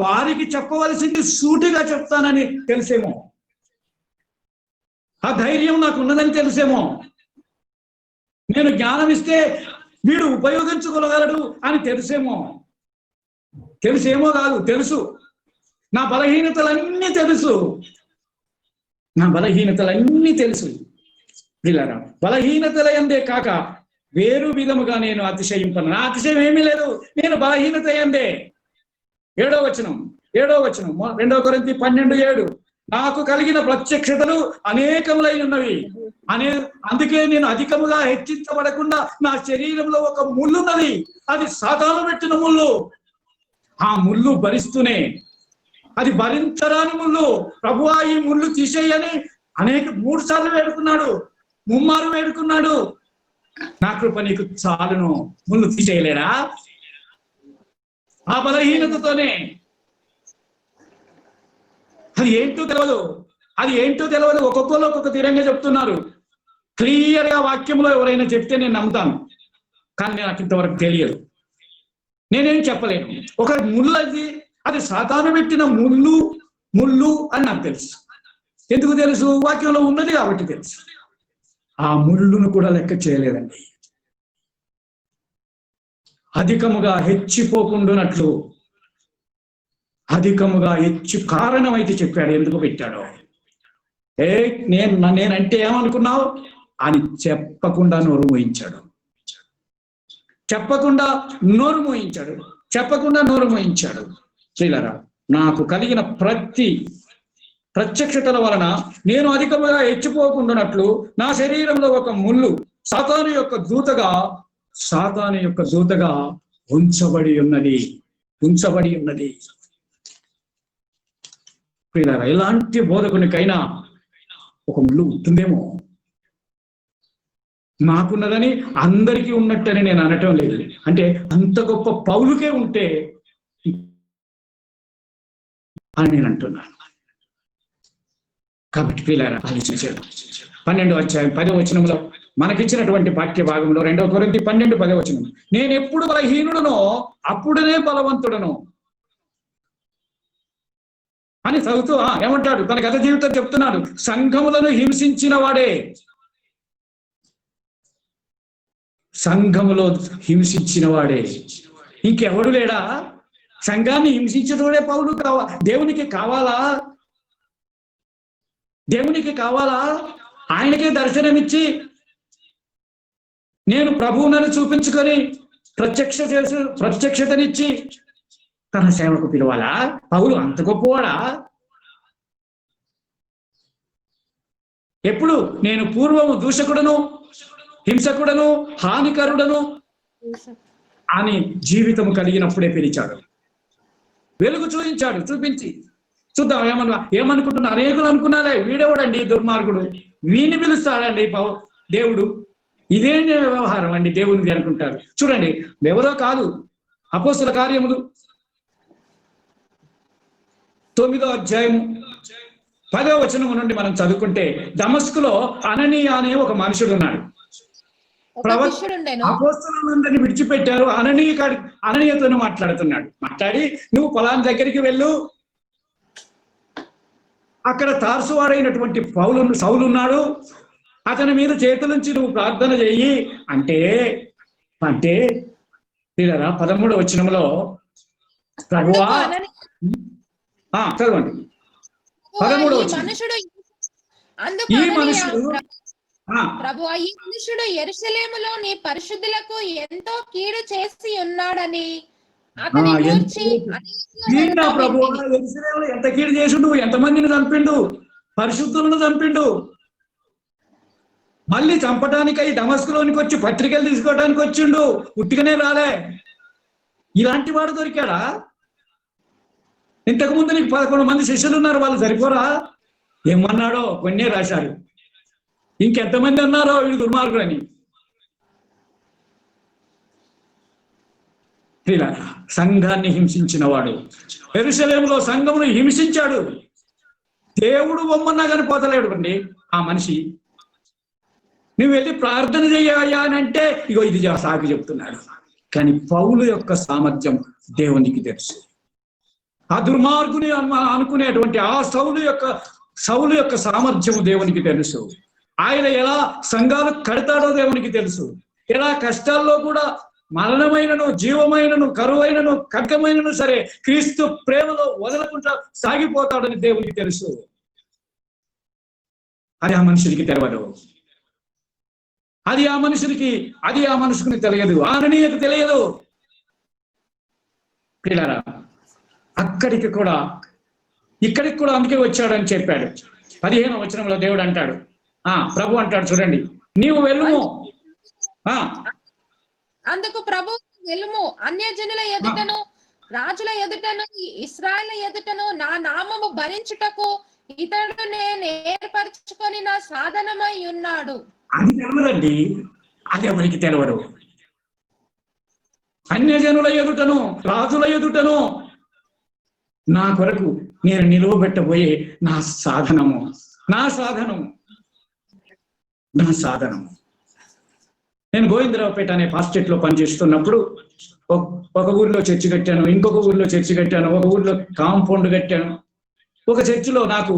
వారికి చెప్పవలసింది సూటిగా చెప్తానని తెలిసేమో. ఆ ధైర్యం నాకు ఉన్నదని తెలిసేమో. నేను జ్ఞానం ఇస్తే వీడు ఉపయోగించుకోగలడు అని తెలిసేమో కాదు, తెలుసు. నా బలహీనతలన్నీ తెలుసు. పిల్లరా, బలహీనతల యందే కాక వేరు విధముగా నేను అతిశయింపను. నా అతిశయం ఏమీ లేదు, నేను బలహీనత యందే. 7వ వచనం 2వ కొరింథీ 12:7. నాకు కలిగిన ప్రత్యక్షతలు అనేకములై ఉన్నవి. అందుకే నేను అధికముగా హెచ్చించబడకుండా నా శరీరంలో ఒక ముళ్ళున్నది. అది సాతాను పెట్టిన ముళ్ళు. ఆ ముళ్ళు భరిస్తూనే, అది భరించరాని ముళ్ళు. ప్రభువా, ఈ ముళ్ళు తీసేయని 3 సార్లు వేడుకున్నాడు, 3 మారు వేడుకున్నాడు. నా కృప నీకు చాలును. ముళ్ళు తీసేయలేరా? ఆ బలహీనతతోనే. అది ఏంటో తెలియదు. ఒక్కొక్కరు ఒక్కొక్క తీరంగా చెప్తున్నారు. క్లియర్ గా వాక్యంలో ఎవరైనా చెప్తే నేను నమ్ముతాను, కానీ నాకు ఇంతవరకు తెలియదు. నేనేం చెప్పలేను. ఒక ముళ్ళు, అది సాతాను పెట్టిన ముళ్ళు అని నాకు తెలుసు. ఎందుకు తెలుసు? వాక్యంలో ఉన్నది కాబట్టి తెలుసు. ఆ ముళ్ళును కూడా లెక్క చేయలేదండి. అధికముగా హెచ్చిపోకుండానట్లు అధికముగా కారణం అయితే చెప్పాడు. ఎందుకు పెట్టాడో, నేనంటే ఏమనుకున్నావు అని చెప్పకుండా నోరు మోయించాడు. శ్రీలరా, నాకు కలిగిన ప్రతి ప్రత్యక్షతల వలన నేను అధికముగా హెచ్చిపోకుండానట్లు నా శరీరంలో ఒక ముళ్ళు సాతాను యొక్క దూతగా ఉంచబడి ఉన్నది. ప్రియులారా, ఎలాంటి బోధకునికైనా ఒక ముళ్ళు ఉంటుందేమో. మాకున్నదని అందరికీ ఉన్నట్టని నేను అనటం లేదు. అంటే అంత గొప్ప పౌలుకే ఉంటే అని నేను అంటున్నాను. కాబట్టి పిల్లరా ఆలోచించాడు. 12వ అధ్యాయం 10వ వచనంలో మనకిచ్చినటువంటి వాక్య భాగంలో 2 కొరింథీ 12:10 వచనం, నేను ఎప్పుడు బలహీనుడనో అప్పుడునే బలవంతుడను అని చదువుతూ ఏమంటాడు? తన గత జీవితం చెప్తున్నాడు. సంఘములను హింసించిన వాడే, సంఘములో హింసించిన వాడే, ఇంకెవడు లేడా? సంఘాన్ని హింసించడమే పౌలు దేవునికి కావాలా? దేవునికి కావాలా? ఆయనకే దర్శనమిచ్చి నేను ప్రభువునని చూపించుకొని ప్రత్యక్షతనిచ్చి తన సేవకు పిలవాలా? పౌలు అంత గొప్పవాడా? ఎప్పుడు నేను పూర్వము దూషకుడను, హింసకుడను, హానికరుడను అని జీవితం కలిగినప్పుడే పిలిచాడు. వెలుగు చూపించి చూద్దాం ఏమనుకుంటున్నా. అనేకులు అనుకున్నారే, వీడెవడండి దుర్మార్గుడు, వీని పిలుస్తాడండి దేవుడు, ఇదేం వ్యవహారం అండి దేవునిది అనుకుంటారు. చూడండి, ఎవరో కాదు, అపోస్తల కార్యములు 9వ అధ్యాయము 10వ వచనం నుండి మనం చదువుకుంటే, దమస్కులో అననీయ అనే ఒక మనుషుడు ఉన్నాడు. అపోస్తలులందరినీ విడిచిపెట్టారు. అననీయతోనే మాట్లాడి నువ్వు పొలాన్ని దగ్గరికి వెళ్ళు, అక్కడ తార్సువాడైనటువంటి సౌలు ఉన్నాడు, అతని మీద చేతులుంచి నువ్వు ప్రార్థన చెయ్యి అంటే 13వ వచనంలో ప్రభువా చదవండి. 13వ వచనం, ఈ మనుషుడు యెరూషలేములో నీ పరిశుద్ధులకు ఎంతో కీడు చేసి ఉన్నాడని ప్రభు ఎంత కీడు చేసిండు, ఎంతమందిని చంపిండు, పరిశుద్ధులను చంపిండు. మళ్ళీ చంపడానికై దమస్కులోనికి వచ్చి పత్రికలు తీసుకోవడానికి వచ్చిండు, ఉట్టిగానే రాలే. ఇలాంటి వాడు దొరికాడా? ఇంతకుముందు నీకు 11 మంది శిష్యులు ఉన్నారు, వాళ్ళు సరిపోరా? ఏమన్నాడో కొన్నే రాశారు, ఇంకెంతమంది ఉన్నారో వీడు దుర్మార్గుడు అని. సంఘాన్ని హింసించిన వాడు, యెరూషలేములో సంఘమును హింసించాడు. దేవుడు బొమ్మన్నా కానీ పోతలేడు అండి ఆ మనిషి. నువ్వు వెళ్ళి ప్రార్థన చెయ్యాయా అని అంటే ఇగో ఇది సాకి చెప్తున్నాడు. కానీ పౌలు యొక్క సామర్థ్యం దేవునికి తెలుసు. ఆ దుర్మార్గుని అనుకునేటువంటి ఆ సౌలు యొక్క సామర్థ్యము దేవునికి తెలుసు. ఆయన ఎలా సంఘాలు కడతాడో దేవునికి తెలుసు. ఎలా కష్టాల్లో కూడా మరణమైనను, జీవమైనను, కరువైనను, ఖడ్గమైనను సరే క్రీస్తు ప్రేమలో వదలకుండా సాగిపోతాడని దేవునికి తెలుసు. అది ఆ మనుషునికి తెలియదు. అది ఆ మనుషుకుని తెలియదు. అననీయకు తెలియదు. పిల్లరా, ఇక్కడికి కూడా అందుకే వచ్చాడని చెప్పాడు. 15వ వచనంలో దేవుడు అంటాడు, ప్రభు అంటాడు చూడండి, నీవు వెళ్ళుము. అందుకు ప్రభు వెళ్ళుము, అన్యజనుల ఎదుటను రాజుల ఎదుటను ఇశ్రాయేలు ఎదుటను నా నామము భరించుటకు ఇతడు నేను ఏర్పరచుకొని నా సాధనమై ఉన్నాడు. అది తెలియదండి, అది ఎవరికి తెలియదు. అన్యజనుల ఎదుటను రాజుల ఎదుటను నా కొరకు నేను నిలువబెట్టబోయే నా సాధనము. నేను గోవిందరావుపేట అనే పాస్టేట్లో పనిచేస్తున్నప్పుడు ఒక ఊర్లో చర్చి కట్టాను, ఇంకొక ఊర్లో చర్చి కట్టాను, ఒక ఊర్లో కాంపౌండ్ కట్టాను. ఒక చర్చిలో నాకు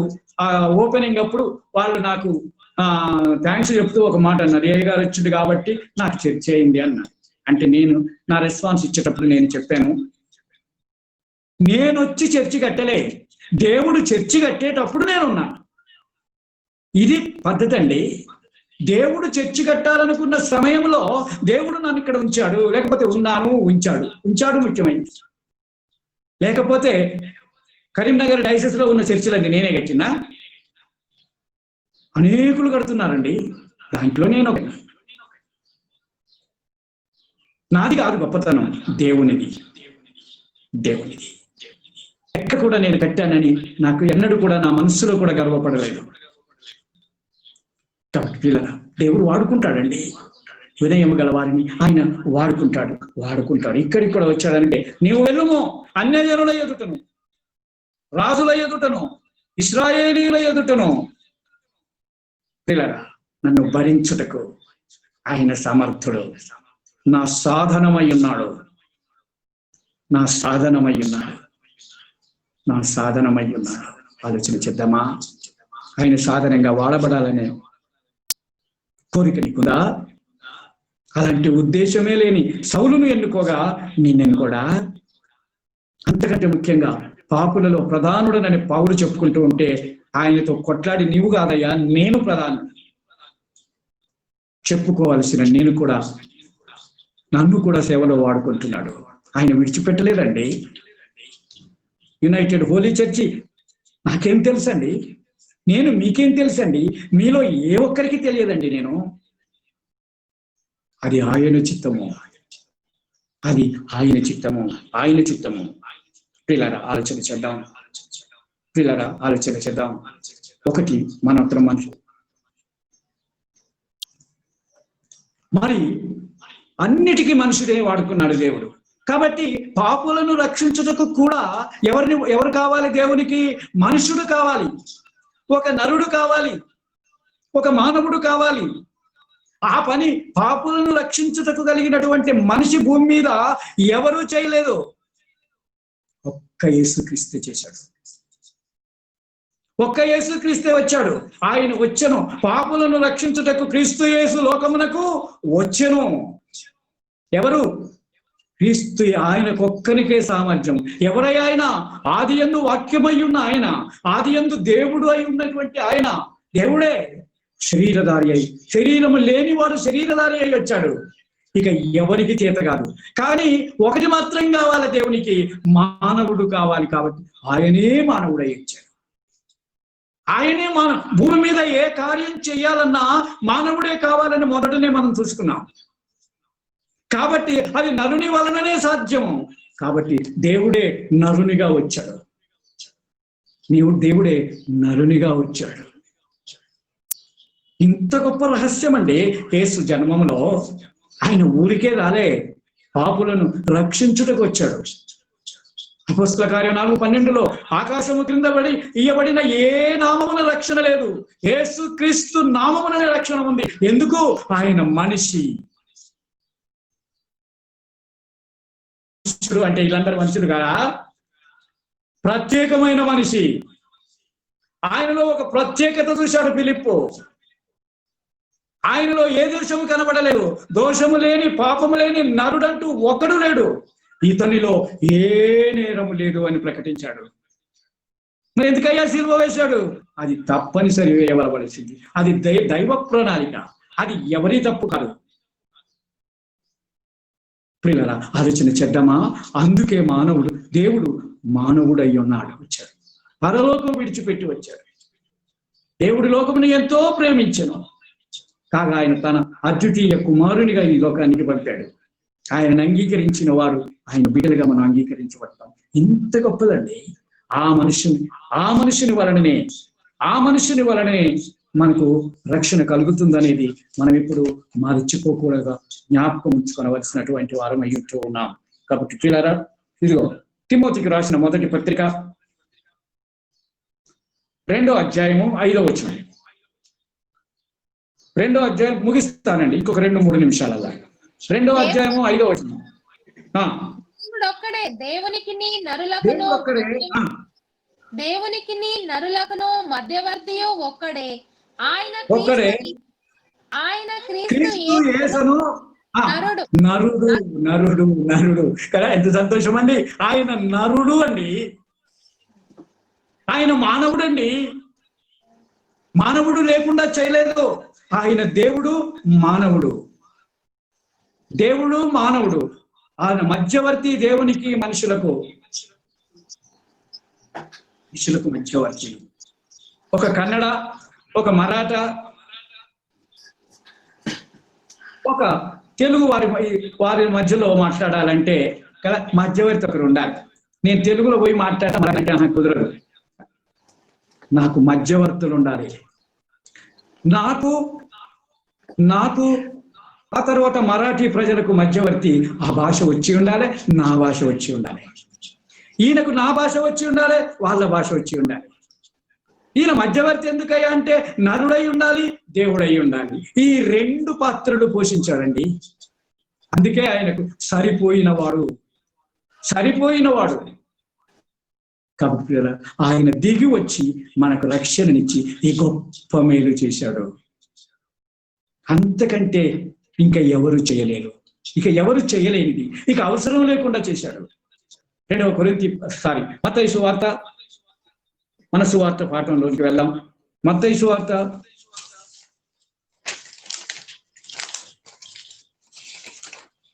ఓపెనింగ్ అప్పుడు వాళ్ళు నాకు థ్యాంక్స్ చెప్తూ ఒక మాట అన్నారు, ఏ గారు వచ్చింది కాబట్టి నాకు చర్చ్ అయింది అన్నారు. అంటే నేను నా రెస్పాన్స్ ఇచ్చేటప్పుడు నేను చెప్పాను, నేను వచ్చి చర్చి కట్టలే, దేవుడు చర్చి కట్టేటప్పుడు నేనున్నా. ఇది పద్ధతి అండి. దేవుడు చర్చి కట్టాలనుకున్న సమయంలో దేవుడు నన్ను ఇక్కడ ఉంచాడు, లేకపోతే ఉంచాడు ముఖ్యమైనది. లేకపోతే కరీంనగర్ డైసెస్ లో ఉన్న చర్చిలన్నీ నేనే కట్టినా, అనేకులు కడుతున్నారండి, దాంట్లో నేను నాది కాదు గొప్పతనం, దేవునిది. ఎక్కడ కూడా నేను కట్టానని నాకు ఎన్నడూ కూడా నా మనసులో కూడా గర్వపడలేదు. కాబట్టి దేవుడు వాడుకుంటాడండి. వినయము గల వారిని ఆయన వాడుకుంటాడు. ఇక్కడికి కూడా వచ్చాడంటే, నీవు వెళ్ళుము అన్యజనుల ఎదుటను, రాజుల ఎదుటను, ఇశ్రాయేలీయుల ఎదుటను పిల్లరా నన్ను భరించుటకు ఆయన సమర్థుడు. నా సాధనమై ఉన్నాడు. ఆలోచన చేద్దామా? ఆయన సాధనంగా వాడబడాలనే కోరిక నీకుందా? అలాంటి ఉద్దేశమే లేని సౌలును ఎన్నుకోగా నిన్ను కూడా, అంతకంటే ముఖ్యంగా పాపులలో ప్రధానుడనని పౌలు చెప్పుకుంటూ ఉంటే ఆయనతో కొట్లాడి నీవు కాదయ్యా నేను ప్రధానుడు చెప్పుకోవాల్సిన నేను కూడా నన్ను కూడా సేవలో వాడుకుంటున్నాడు. ఆయన విడిచిపెట్టలేదండి. యునైటెడ్ హోలీ చర్చి నాకేం తెలుసండి, మీకేం తెలుసండి, మీలో ఏ ఒక్కరికి తెలియదండి. అది ఆయన చిత్తము, ఆయన చిత్తము. పిల్లరా ఆలోచన చేద్దాం. ఒకటి మనంతరం మనుషులు, మరి అన్నిటికీ మనుషుడే వాడుకున్నాడు దేవుడు. కాబట్టి పాపులను రక్షించుటకు కూడా ఎవరు కావాలి? దేవునికి మనుషుడు కావాలి, ఒక నరుడు కావాలి, ఒక మానవుడు కావాలి. ఆ పని పాపులను రక్షించుటకు కలిగినటువంటి మనిషి భూమి మీద ఎవరూ చేయలేదు, ఒక్క యేసుక్రీస్తే చేశాడు. ఒక్క యేసుక్రీస్తే వచ్చాడు. ఆయన వచ్చెను, పాపులను రక్షించుటకు క్రీస్తు యేసు లోకమునకు వచ్చెను. ఎవరు? క్రీస్తు. ఆయనకొక్కనికే సామర్థ్యం. ఎవరై ఆయన? ఆదియందు వాక్యమై ఉన్న ఆయన, ఆదియందు దేవుడు అయి ఉన్నటువంటి ఆయన, దేవుడే శరీరధారి అయి, శరీరము లేనివాడు శరీరధారి అయి వచ్చాడు. ఇక ఎవరికి చేత కాదు. కానీ ఒకటి మాత్రం కావాలి దేవునికి, మానవుడు కావాలి. కాబట్టి ఆయనే మానవుడై వచ్చాడు. ఆయనే భూమి మీద ఏ కార్యం చేయాలన్నా మానవుడే కావాలని మొదటనే మనం చూసుకున్నాం. కాబట్టి అది నరుని వలననే సాధ్యము. కాబట్టి దేవుడే నరునిగా వచ్చాడు. దేవుడే నరునిగా వచ్చాడు. ఇంత గొప్ప రహస్యం అండి. యేసు జన్మములో ఆయన ఊరికే రాలే, పాపులను రక్షించుటకు వచ్చాడు. అపొస్తలుల కార్యం 4:12 ఆకాశము క్రింద ఇయ్యబడిన ఏ నామమున రక్షణ లేదు, యేసు క్రీస్తు నామముననే రక్షణ ఉంది. ఎందుకు? ఆయన మనిషి. అంటే వీళ్ళందరూ మనుషులు కాదా? ప్రత్యేకమైన మనిషి. ఆయనలో ఒక ప్రత్యేకత చూశాడు ఫిలిప్పు. ఆయనలో ఏ దోషము కనబడలేదు. దోషము లేని, పాపము లేని నరుడంటూ ఒకడు లేడు. ఇతనిలో ఏ నేరము లేదు అని ప్రకటించాడు. మరి ఎందుకయ్యా సిలువ వేశాడు? అది తప్పనిసరి వేయవలసింది. అది దైవ ప్రణాళిక. అది ఎవరి తప్పు కాదు. ప్రియులారా ఆలోచన చేద్దామా? అందుకే దేవుడు మానవుడై ఉన్నాడు, వచ్చాడు. పరలోకం విడిచిపెట్టి వచ్చాడు. దేవుడి లోకమును ఎంతో ప్రేమించెను, కాగా ఆయన తన అద్వితీయ కుమారునిగా ఈ లోకానికి పంపాడు. ఆయనను అంగీకరించిన వారు ఆయన బిడ్డలుగా మనం అంగీకరించబడతాం. ఇంత గొప్పదండి. ఆ మనుషుని వలననే మనకు రక్షణ కలుగుతుందనేది మనం ఇప్పుడు మరచిపోకూడదు, జ్ఞాపకం ఉంచుకోవలసినటువంటి వారం అయ్యుంటూ ఉన్నాం. కాబట్టి పిల్లరా, ఇదిగో తిమోతికి రాసిన మొదటి పత్రిక 2వ అధ్యాయము 5వ వచనం. 2వ అధ్యాయం ముగిస్తానండి ఇంకొక 2-3 నిమిషాలల్లా. 2వ అధ్యాయము 5వ వచనం. దేవునికి నరులకును మధ్యవర్తియు ఒక్కడే, ఆయన క్రీస్తు యేసును నరుడు కదా. ఎంత సంతోషం అండి. ఆయన నరుడు అండి, ఆయన మానవుడు అండి. మానవుడు లేకుండా చేయలేదు. ఆయన దేవుడు మానవుడు. ఆయన మధ్యవర్తి. దేవునికి మనుషులకు మధ్యవర్తి. ఒక కన్నడ, ఒక మరాఠా, ఒక తెలుగు వారి మధ్యలో మాట్లాడాలంటే కదా మధ్యవర్తి ఒకరు ఉండాలి. నేను తెలుగులో పోయి మాట్లాడాలంటే నాకు కుదరదు. నాకు మధ్యవర్తులు ఉండాలి. నాకు ఆ తర్వాత మరాఠీ ప్రజలకు మధ్యవర్తి ఆ భాష వచ్చి ఉండాలి, నా భాష వచ్చి ఉండాలి. ఈయనకు నా భాష వచ్చి ఉండాలి, వాళ్ళ భాష వచ్చి ఉండాలి. ఈయన మధ్యవర్తి ఎందుకయ్యా అంటే నరుడై ఉండాలి, దేవుడై ఉండాలి. ఈ రెండు పాత్రలు పోషించాడండి. అందుకే ఆయనకు సరిపోయినవాడు కాబట్టి ఆయన దిగి వచ్చి మనకు రక్షణనిచ్చి ఈ గొప్ప మేలు చేశాడు. అంతకంటే ఇంకా ఎవరు చేయలేరు, ఇక ఎవరు చేయలేనిది, ఇక అవసరం లేకుండా చేశాడు. మత్తయి సువార్త, మన సువార్త పాఠంలోకి వెళ్దాం. మత్తయి సువార్త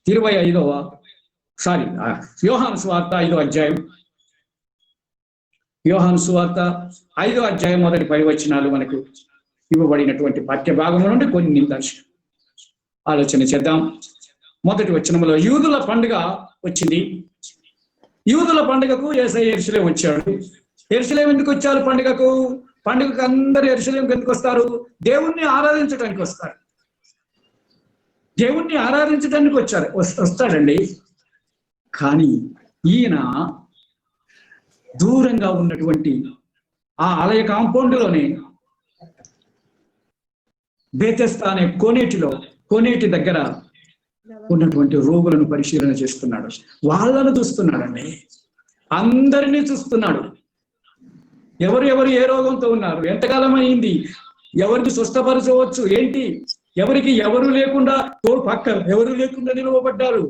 25వ యోహాను సువార్త 5వ అధ్యాయం. యోహాను సువార్త 5వ అధ్యాయం మొదటి 10 వచనాలు మనకు ఇవ్వబడినటువంటి పాఠ్య భాగం నుండి కొన్ని ఆలోచన చేద్దాం. మొదటి వచనంలో యూదుల పండుగ వచ్చింది. యూదుల పండుగకు యేసయ్య యెరూషలేము వచ్చాడు. యెరూషలేము ఎందుకు వచ్చారు? పండుగకు అందరూ యెరూషలేముకి ఎందుకు వస్తారు? దేవుణ్ణి ఆరాధించడానికి వస్తారు. దేవుణ్ణి ఆరాధించడానికి వస్తాడండి. కానీ ఈయన దూరంగా ఉన్నటువంటి ఆ ఆలయ కాంపౌండ్లోనే బేతెస్తా అనే కోనేటి దగ్గర ఉన్నటువంటి రోగులను పరిశీలన చేస్తున్నాడు. వాళ్ళను చూస్తున్నాడండి, అందరినీ చూస్తున్నాడు. ఎవరు ఏ రోగంతో ఉన్నారు, ఎంతకాలం అయింది, ఎవరిని స్వస్థపరచవచ్చు ఏంటి, ఎవరికి ఎవరు లేకుండా పక్కన ఎవరు లేకుండా నిలవబడ్డారు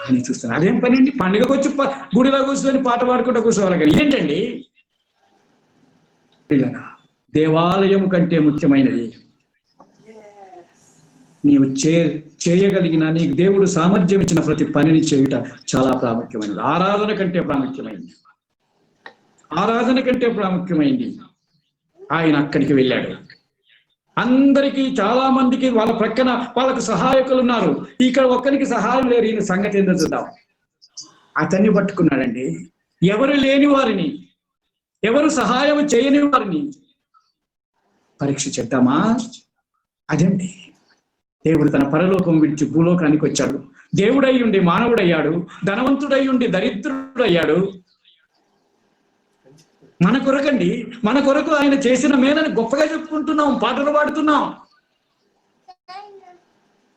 అని చూస్తున్నారు. అదేం పని అండి? పండుగకు వచ్చి గుడిలో కూర్చొని పాట పాడుకుంటూ కూర్చోవాలి కానీ ఏంటండి? దేవాలయం కంటే ముఖ్యమైనది నీవు చేయగలిగిన, నీకు దేవుడు సామర్థ్యం ఇచ్చిన ప్రతి పనిని చేయుట చాలా ప్రాముఖ్యమైనది. ఆరాధన కంటే ప్రాముఖ్యమైంది. ఆయన అక్కడికి వెళ్ళాడు. అందరికీ, చాలా మందికి వాళ్ళ ప్రక్కన వాళ్ళకు సహాయకులు ఉన్నారు. ఇక్కడ ఒక్కరికి సహాయం లేరు. ఈయన సంగతి ఏందో చూద్దాం. అతన్ని పట్టుకున్నాడండి. ఎవరు లేని వారిని, ఎవరు సహాయం చేయని వారిని పరీక్ష చేద్దామా? అదండి, దేవుడు తన పరలోకం విడిచి భూలోకానికి వచ్చాడు. దేవుడై ఉండి మానవుడయ్యాడు, ధనవంతుడై ఉండి దరిద్రుడయ్యాడు. మన కొరకండి, మన కొరకు ఆయన చేసిన మేలని గొప్పగా చెప్పుకుంటున్నాం, పాటలు పాడుతున్నాం.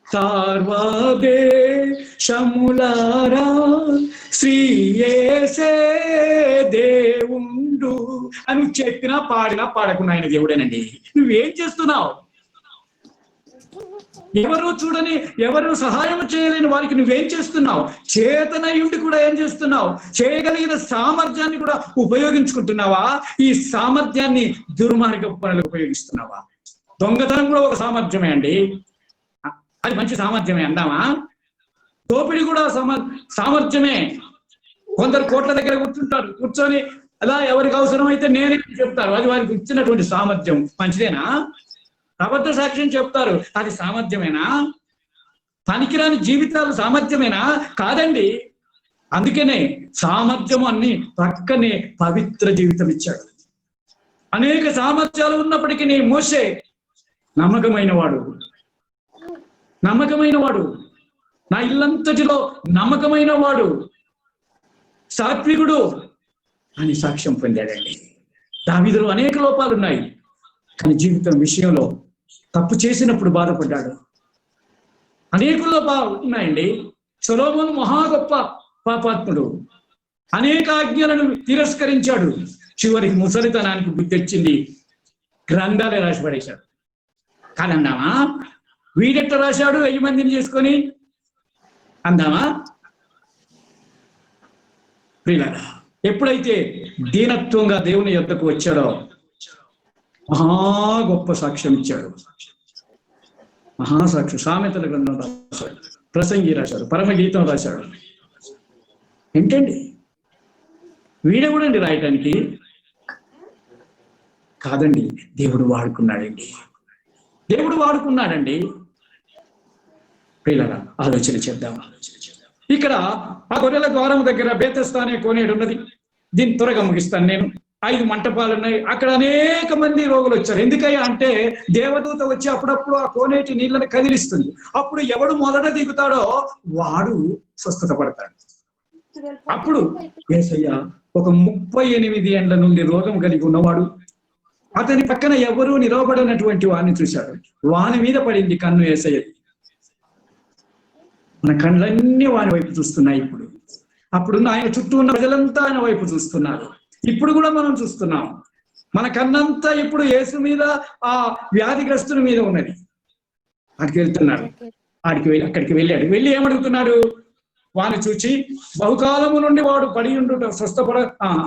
సర్వదేశములారా శ్రీ యేసే దేవుండు అని చెప్పినా పాడినా పాడకుండా ఆయన దేవుడేనండి. నువ్వేం చేస్తున్నావు? ఎవరు చూడని, ఎవరు సహాయం చేయలేని వారికి నువ్వేం చేస్తున్నావు? చేతనయుండి కూడా ఏం చేస్తున్నావు? చేయగలిగిన సామర్థ్యాన్ని కూడా ఉపయోగించుకుంటున్నావా? ఈ సామర్థ్యాన్ని దుర్మార్గ పనులకు ఉపయోగిస్తున్నావా? దొంగతనం కూడా ఒక సామర్థ్యమే అండి, అది మంచి సామర్థ్యమే అందామా? దోపిడి కూడా సామర్థ్యమే. కొందరు కోట్ల దగ్గర కూర్చొని అలా ఎవరికి అవసరమైతే నేనే చెప్తారు, అది వారికి ఇచ్చినటువంటి సామర్థ్యం. మంచిదేనా? అబద్ధ సాక్ష్యం చెప్తారు, అది సామర్థ్యమేనా? పనికిరాని జీవితాలు సామర్థ్యమేనా? కాదండి. అందుకనే సామర్థ్యం అన్ని పక్కనే పవిత్ర జీవితం ఇచ్చాడు. అనేక సామర్థ్యాలు ఉన్నప్పటికీ మోషే నమ్మకమైన వాడు, నా ఇల్లంతటిలో నమ్మకమైన వాడు, సాత్వికుడు అని సాక్ష్యం పొందాడండి. దావీదులో అనేక లోపాలు ఉన్నాయి, కానీ జీవితం విషయంలో తప్పు చేసినప్పుడు బాధపడ్డాడు. అనేక లోపాలు ఉన్నాయండి. సొలొమోను మహా గొప్ప పాపాత్ముడు, అనేక ఆజ్ఞలను తిరస్కరించాడు. చివరికి ముసలితనానికి బుద్ధి వచ్చింది, గ్రంథాలే రాసి పడేశాడు. కాదందామా? వీడెట్ట రాశాడు 1000 మందిని చేసుకొని అందామా? ప్రియులారా, ఎప్పుడైతే దీనత్వంగా దేవుని యొద్దకు వచ్చాడో మహా గొప్ప సాక్ష్యం ఇచ్చాడు. మహాసాక్ష్యం. సామెతల గ్రంథం రాశాడు, ప్రసంగి రాశాడు, పరమగీతం రాశాడు. ఏంటండి వీడెవడండి రాయటానికి? కాదండి, దేవుడు వాడుకున్నాడండి. ప్రియులారా, ఆలోచన చేద్దాం. ఇక్కడ ఆ గొర్రెల ద్వారం దగ్గర బేతెస్తా అనే కోనేడు ఉన్నది. దీన్ని త్వరగా ముగిస్తాను నేను. 5 మంటపాలు ఉన్నాయి. అక్కడ అనేక మంది రోగులు వచ్చారు. ఎందుకయ్యా అంటే దేవదూత వచ్చి అప్పుడప్పుడు ఆ కోనేటి నీళ్ళని కదిలిస్తుంది. అప్పుడు ఎవడు మొదట దిగుతాడో వాడు స్వస్థత పడతాడు. అప్పుడు యేసయ్య ఒక 38 ఏండ్ల నుండి రోగం కలిగి ఉన్నవాడు, అతని పక్కన ఎవరూ నిలవబడినటువంటి వాడిని చూశాడు. వాని మీద పడింది కన్ను యేసయ్య. మన కళ్ళన్నీ వాని వైపు చూస్తున్నాయి. అప్పుడు ఆయన చుట్టూ ఉన్న ప్రజలంతా ఆయన వైపు చూస్తున్నారు. ఇప్పుడు కూడా మనం చూస్తున్నాం. మన కన్నంతా ఇప్పుడు యేసు మీద, ఆ వ్యాధిగ్రస్తుని మీద ఉన్నది. అక్కడికి వెళ్తున్నాడు. అక్కడికి వెళ్ళి ఏమడుగుతున్నాడు? వాని చూచి బహుకాలము నుండి వాడు పడి ఉండుట స్వస్థపడ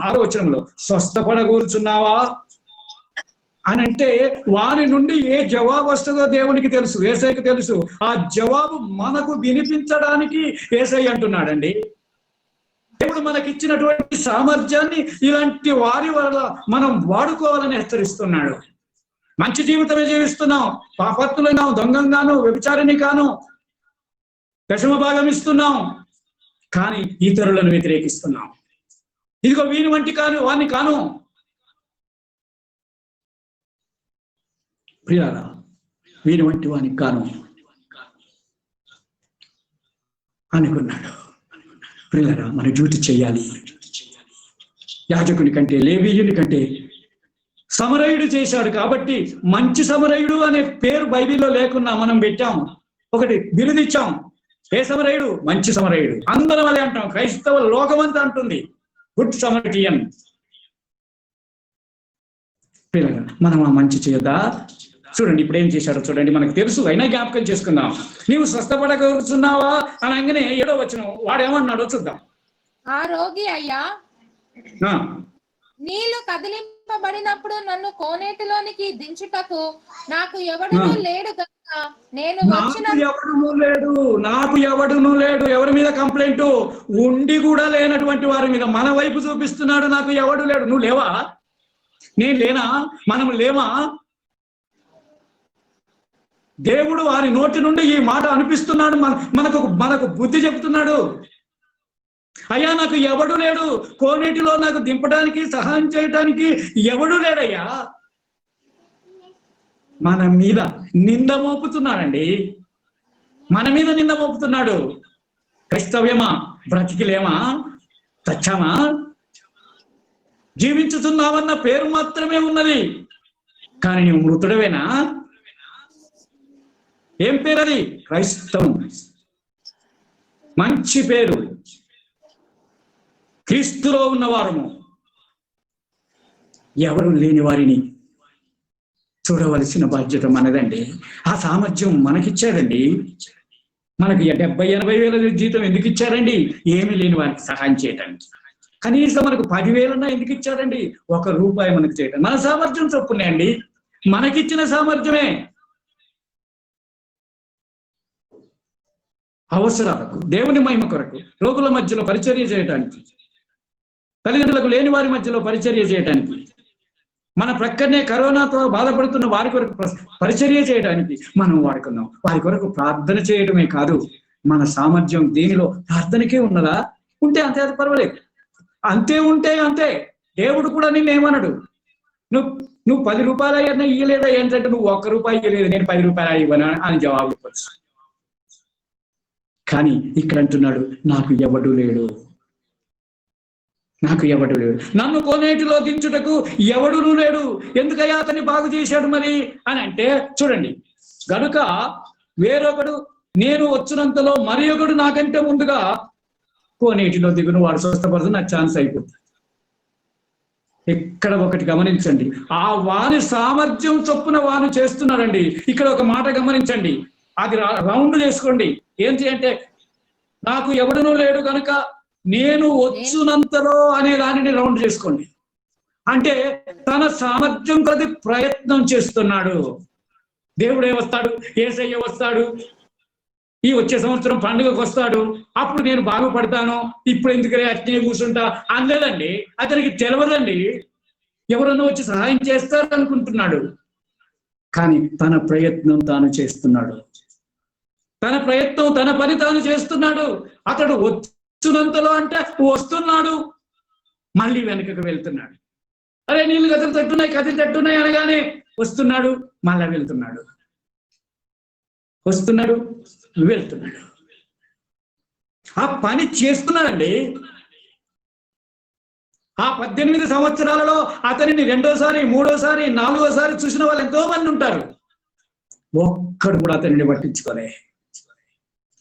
6వ వచనంలో స్వస్థపడగూర్చున్నావా అని అంటే వాని నుండి ఏ జవాబు వస్తుందో దేవునికి తెలుసు, యేసయ్యకు తెలుసు. ఆ జవాబు మనకు వినిపించడానికి యేసయ్య అంటున్నాడండి. దేవుడు మనకిచ్చినటువంటి సామర్థ్యాన్ని ఇలాంటి వారి వల్ల మనం వాడుకోవాలని హెచ్చరిస్తున్నాడు. మంచి జీవితమే జీవిస్తున్నాం, పాపత్తులైనాం, దొంగంగాను, వ్యభిచారిని కాను, దశమ భాగం ఇస్తున్నాం, కానీ ఇతరులను వ్యతిరేకిస్తున్నాం. ఇదిగో వీని వంటి కాను, వాణ్ణి కాను. ప్రియారా, వీని వంటి వానికి కాను అనుకున్నాడు. ప్రియారా, మన డ్యూటీ చేయాలి. యాజకుని కంటే, లేవీయుని కంటే సమరయుడు చేశాడు కాబట్టి మంచి సమరయుడు అనే పేరు బైబిల్లో లేకున్నా మనం పెట్టాం, ఒకటి బిరుదిచ్చాం. ఏ సమరయుడు? మంచి సమరయుడు. అందరం అదే అంటాం. క్రైస్తవ లోకమంతా అంటుంది గుడ్ సమరటియన్. మనం ఆ మంచి చేయదా? చూడండి ఇప్పుడు ఏం చేశాడో చూడండి, మనకు తెలుసు అయినా జ్ఞాపకం చేసుకుందాం. నీవు స్వస్థపడగలుగుతున్నావా అని అనగానే 7వ వచనం వాడేమన్నాడో చూద్దాం. ఆ రోగి అయ్యా, నీళ్లు కదిలింపబడినప్పుడు నన్ను కోనేటిలోనికి దించుటకు నాకు ఎవడునూ లేడు కనుక నేను నాకు ఎవడునూ లేడు. ఎవరి మీద కంప్లైంట్? ఉండి కూడా లేనటువంటి వారి మీద మన వైపు చూపిస్తున్నాడు. నాకు ఎవడు లేడు. నువ్వు లేవా? నేను లేనా? మనం లేవా? దేవుడు వారి నోటి నుండి ఈ మాట అనిపిస్తున్నాడు, మనకు బుద్ధి చెబుతున్నాడు. అయ్యా, నాకు ఎవడు లేడు, కోనేటిలో నాకు దింపడానికి, సహాయం చేయడానికి ఎవడు లేడయ్యా. మన మీద నింద మోపుతున్నాడండి. మన మీద నింద మోపుతున్నాడు. క్రైస్తవ్యమా? బ్రతికిలేమా? చచ్చామా? జీవించుతున్నావన్న పేరు మాత్రమే ఉన్నది, కానీ నువ్వు మృతుడవేనా? ఏం పేరు అది? క్రైస్తవం. మంచి పేరు. క్రీస్తులో ఉన్నవారము. ఎవరు లేని వారిని చూడవలసిన బాధ్యత మనదండి. ఆ సామర్థ్యం మనకిచ్చాడండి. మనకి 70-80 వేల జీతం ఎందుకు ఇచ్చారండి? ఏమి లేని వారికి సహాయం చేయడానికి. కనీసం మనకు 10,000 ఎందుకు ఇచ్చారండి? ₹1 మనకు చేయడం. మన సామర్థ్యం చొప్పునే అండి, మనకిచ్చిన సామర్థ్యమే. అవసరాలకు, దేవుని మహిమ కొరకు, రోగుల మధ్యలో పరిచర్య చేయడానికి, తల్లిదండ్రులకు లేని వారి మధ్యలో పరిచర్య చేయడానికి, మన ప్రక్కనే కరోనాతో బాధపడుతున్న వారి కొరకు పరిచర్య చేయడానికి మనం వాడుకున్నాం. వారి కొరకు ప్రార్థన చేయడమే కాదు, మన సామర్థ్యం దీనిలో ప్రార్థనకే ఉన్నదా? ఉంటే అంతే, అది పర్వాలేదు. అంతే ఉంటే అంతే. దేవుడు కూడా నిన్ను ఏమన్నాడు? నువ్వు ₹10 అయినా ఇయ్యలేదా ఏంటంటే, నువ్వు ₹1 ఇయ్యలేదు, నేను ₹10 ఇవ్వనా అని జవాబు ఇవ్వచ్చు. కానీ ఇక్కడ అంటున్నాడు, నాకు ఎవడు లేడు, నాకు ఎవడు లేడు. నన్ను కోనేటిలో దించుటకు ఎవడునూ లేడు. ఎందుకయ్యా అతన్ని బాగు చేశాడు మరి అని అంటే, చూడండి, గనుక వేరొకడు నేను వచ్చినంతలో మరి ఒకడు నాకంటే ముందుగా కోనేటిలో దిగును, వాడు స్వస్థపడుతు నాకు ఛాన్స్ అయిపోతుంది. ఇక్కడ ఒకటి గమనించండి, ఆ వాని సామర్థ్యం చొప్పున వాను చేస్తున్నాడండి. ఇక్కడ ఒక మాట గమనించండి, అది రౌండ్ చేసుకోండి. ఏంటి అంటే, నాకు ఎవడునూ లేడు కనుక నేను వచ్చునంతలో అనే దానిని రౌండ్ చేసుకోండి. అంటే తన సామర్థ్యం కొద్ది ప్రయత్నం చేస్తున్నాడు. దేవుడే వస్తాడు, యేసయ్య వస్తాడు, ఈ వచ్చే సంవత్సరం పండుగకు వస్తాడు, అప్పుడు నేను బాగుపడతాను, ఇప్పుడు ఎందుకనే అట్నే కూర్చుంటా అనలేదండి. అతనికి తెలియదండి, ఎవరన్నా వచ్చి సహాయం చేస్తారు అనుకుంటున్నాడు. కానీ తన ప్రయత్నం తాను చేస్తున్నాడు. తన ప్రయత్నం, తన పని తాను చేస్తున్నాడు. అతడు వచ్చునంతలో అంటే వస్తున్నాడు, మళ్ళీ వెనుకకు వెళ్తున్నాడు. అరే నీళ్లు కదిలితట్టున్నాయి అనగానే వస్తున్నాడు, మళ్ళా వెళ్తున్నాడు, వస్తున్నాడు, వెళ్తున్నాడు. ఆ పని చేస్తున్నాడండి. ఆ 18 సంవత్సరాలలో అతనిని రెండోసారి, మూడోసారి, నాలుగోసారి చూసిన వాళ్ళు ఎంతో మంది ఉంటారు. ఒక్కడు కూడా అతనిని పట్టించుకోలే.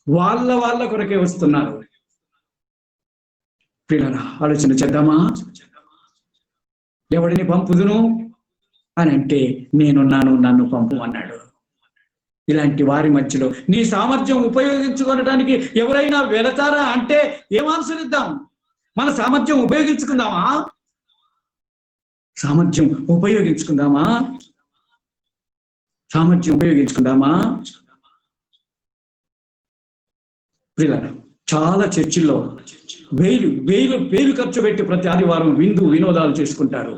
వాళ్ళ కొరకే వస్తున్నారు. పిల్లరా, ఆలోచన చేద్దామా? ఎవడిని పంపుదును అని అంటే నేనున్నాను, నన్ను పంపు అన్నాడు. ఇలాంటి వారి మధ్యలో నీ సామర్థ్యం ఉపయోగించుకోవడానికి ఎవరైనా వెళతారా అంటే ఏం ఆన్సర్? మన సామర్థ్యం ఉపయోగించుకుందామా? సామర్థ్యం ఉపయోగించుకుందామా? సామర్థ్యం ఉపయోగించుకుందామా? పిల్లలు, చాలా చర్చిల్లో వేలు ఖర్చు పెట్టి ప్రతి ఆదివారం వినోదాలు చేసుకుంటారు.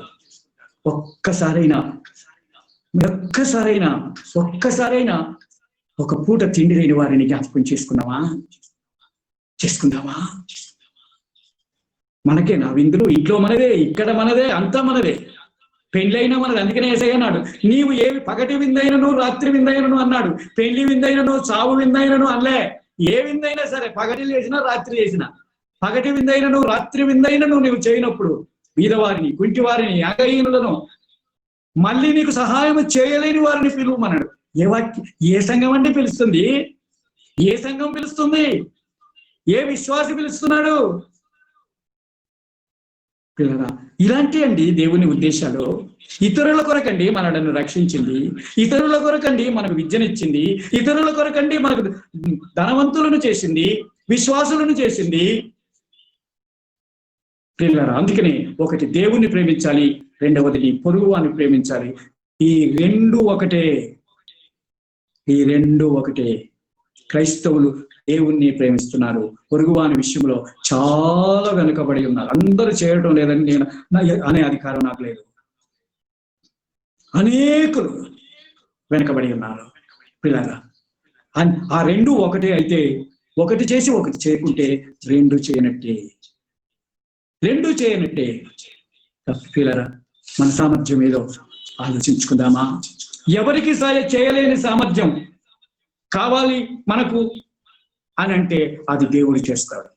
ఒక్కసారైనా ఒక పూట తిండి లేని వారిని జ్ఞాపకం చేసుకుందామా? మనకే నా విందులు ఇంట్లో మనదే, ఇక్కడ మనదే, అంతా మనదే. పెళ్ళైనా మనది. అందుకనే యేసయ్య అన్నాడు, నీవు ఏవి పగటి విందైనను రాత్రి విందైనను అన్నాడు. పెళ్లి విందైనను చావు విందైనను అనలే. ఏ విందైనా సరే, పగటి లేచినా రాత్రి చేసినా, పగటి విందైనను రాత్రి విందైనను నువ్వు చేయనప్పుడు బీదవారిని, కుంటివారిని, అంగహీనులను, మళ్ళీ నీకు సహాయం చేయలేని వారిని పిలువమన్నాడు. ఏ సంఘం అంటే పిలుస్తుంది? ఏ సంఘం పిలుస్తుంది? ఏ విశ్వాసి పిలుస్తున్నాడు? పిల్లరా, ఇలాంటి అండి దేవుని ఉద్దేశాలు. ఇతరుల కొరకండి మనలను రక్షించింది, ఇతరుల కొరకండి మనకు విద్యనిచ్చింది, ఇతరుల కొరకండి మనకు ధనవంతులను చేసింది, విశ్వాసులను చేసింది. పిల్లరా, అందుకని ఒకటి దేవుని ప్రేమించాలి, రెండవది నీ పొరుగువాన్ని ప్రేమించాలి. ఈ రెండు ఒకటే. క్రైస్తవులు దేవుణ్ణి ప్రేమిస్తున్నారు, పొరుగువాని విషయంలో చాలా వెనుకబడి ఉన్నారు. అందరూ చేయడం లేదని నేను అనే అధికారం నాకు లేదు. అనేకులు వెనుకబడి ఉన్నారు. పిల్లరా, ఆ రెండు ఒకటే అయితే, ఒకటి చేసి ఒకటి చేయకుంటే రెండు చేయనట్టే. పిల్లరా, మన సామర్థ్యం ఏదో ఆలోచించుకుందామా? ఎవరికి చేయలేని సామర్థ్యం కావాలి మనకు అని అంటే అది దేవుడు చేస్తాడు,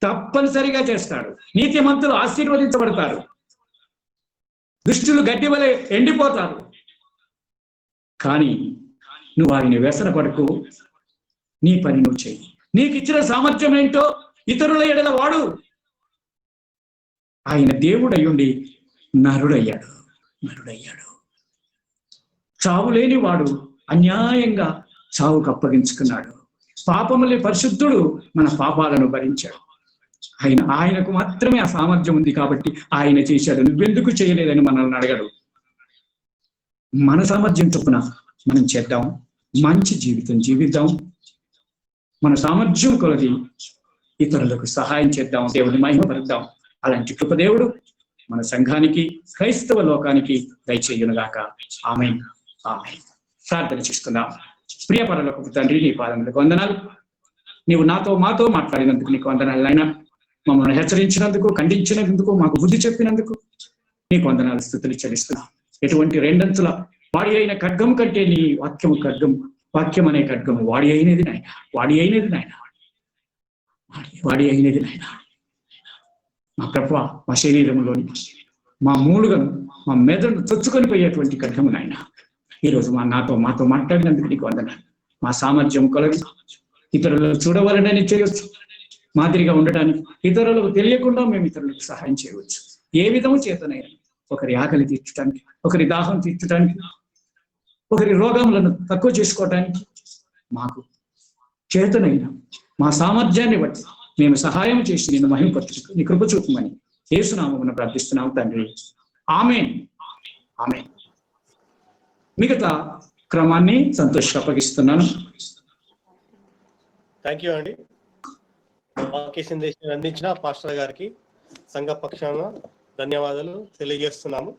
తప్పనిసరిగా చేస్తాడు. నీతిమంతులు ఆశీర్వదించబడతారు, దుష్టులు గడ్డి వలె ఎండిపోతారు. కానీ నువ్వు వారిని వ్యసన పడకు, నీ పని నువ్వు చెయ్యి. నీకు ఇచ్చిన సామర్థ్యం ఏంటో ఇతరుల ఎడల వాడు. ఆయన దేవుడు అయ్యుండి నరుడయ్యాడు. చావు లేని వాడు అన్యాయంగా చావుకు అప్పగించుకున్నాడు. పాపములే పరిశుద్ధుడు మన పాపాలను భరించాడు. ఆయనకు మాత్రమే ఆ సామర్థ్యం ఉంది కాబట్టి ఆయన చేశాడు. నువ్వెందుకు చేయలేదని మనల్ని అడగడు. మన సామర్థ్యం చొప్పున మనం చేద్దాం, మంచి జీవితం జీవిద్దాం, మన సామర్థ్యం కొలది ఇతరులకు సహాయం చేద్దాం, దేవుని మహిమపరుద్దాం. అలాంటి కృపదేవుడు మన సంఘానికి, క్రైస్తవ లోకానికి దయచేయునుగాక. ఆమేన్. ప్రార్థన చేసుకుందాం. ప్రియ పరలోకపు తండ్రి, నీ పాదములకు వందనాలు. నీవు మాతో మాట్లాడినందుకు నీకు వందనాలు నాయనా. మమ్మల్ని హెచ్చరించినందుకు, ఖండించినందుకు, మాకు బుద్ధి చెప్పినందుకు నీకు వందనాలు, స్తుతులు చెల్లిస్తున్నాం. ఎటువంటి రెండంచుల వాడి అయిన ఖడ్గం కంటే నీ వాక్యం అనే ఖడ్గం వాడి అయినది నాయన. మా ప్రభువ, మా శరీరంలోని మా మూలుగను, మా మెదడును చొచ్చుకొని పోయేటువంటి ఖడ్గము నాయన. ఈరోజు మాతో మాట్లాడినందుకు నీకు వందనాలు. మా సామర్థ్యం కొలది ఇతరులను చూడవలనని చేయవచ్చు, మాదిరిగా ఉండటానికి, ఇతరులకు తెలియకుండా మేము ఇతరులకు సహాయం చేయవచ్చు. ఏ విధము చేతనైనా ఒకరి ఆకలి తీర్చడానికి, ఒకరి దాహం తీర్చడానికి, ఒకరి రోగములను తక్కువ చేసుకోవటానికి మాకు చేతనైనా మా సామర్థ్యాన్ని బట్టి మేము సహాయం చేసి నేను మహిమపరచు నీ కృప చూపమని యేసు నామమున ప్రార్థిస్తున్నాం తండ్రి. ఆమేన్. మిగతా క్రమాన్ని సంతోష్ అప్పగిస్తున్నాను. థ్యాంక్ యూ అండి. వాక్య సందేశాన్ని అందించిన పాస్టర్ గారికి సంఘ పక్షాన ధన్యవాదాలు తెలియజేస్తున్నాము.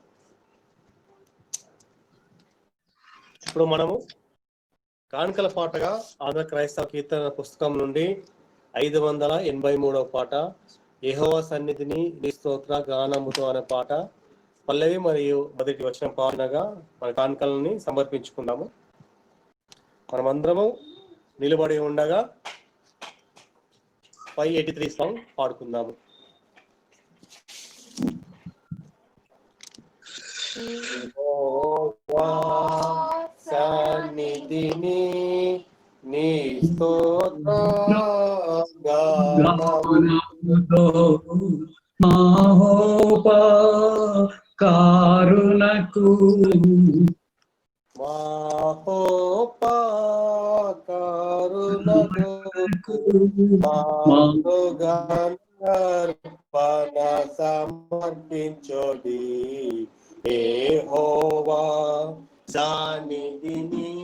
ఇప్పుడు మనము కానుకల పాటగా ఆంధ్ర క్రైస్తవ కీర్తన పుస్తకం నుండి 583వ పాట, యెహోవా సన్నిధిని నీ స్తోత్ర గానముతో అనే పాట పల్లవి మరియు మొదటి వచ్చిన పాలనగా మన కానుకలని సమర్పించుకుందాము. మనమందరము నిలబడి ఉండగా 583 సాంగ్ పాడుకుందాము. సన్నిధిని నీ కారుణకు సమర్పించోడి యెహోవా సన్నిధిని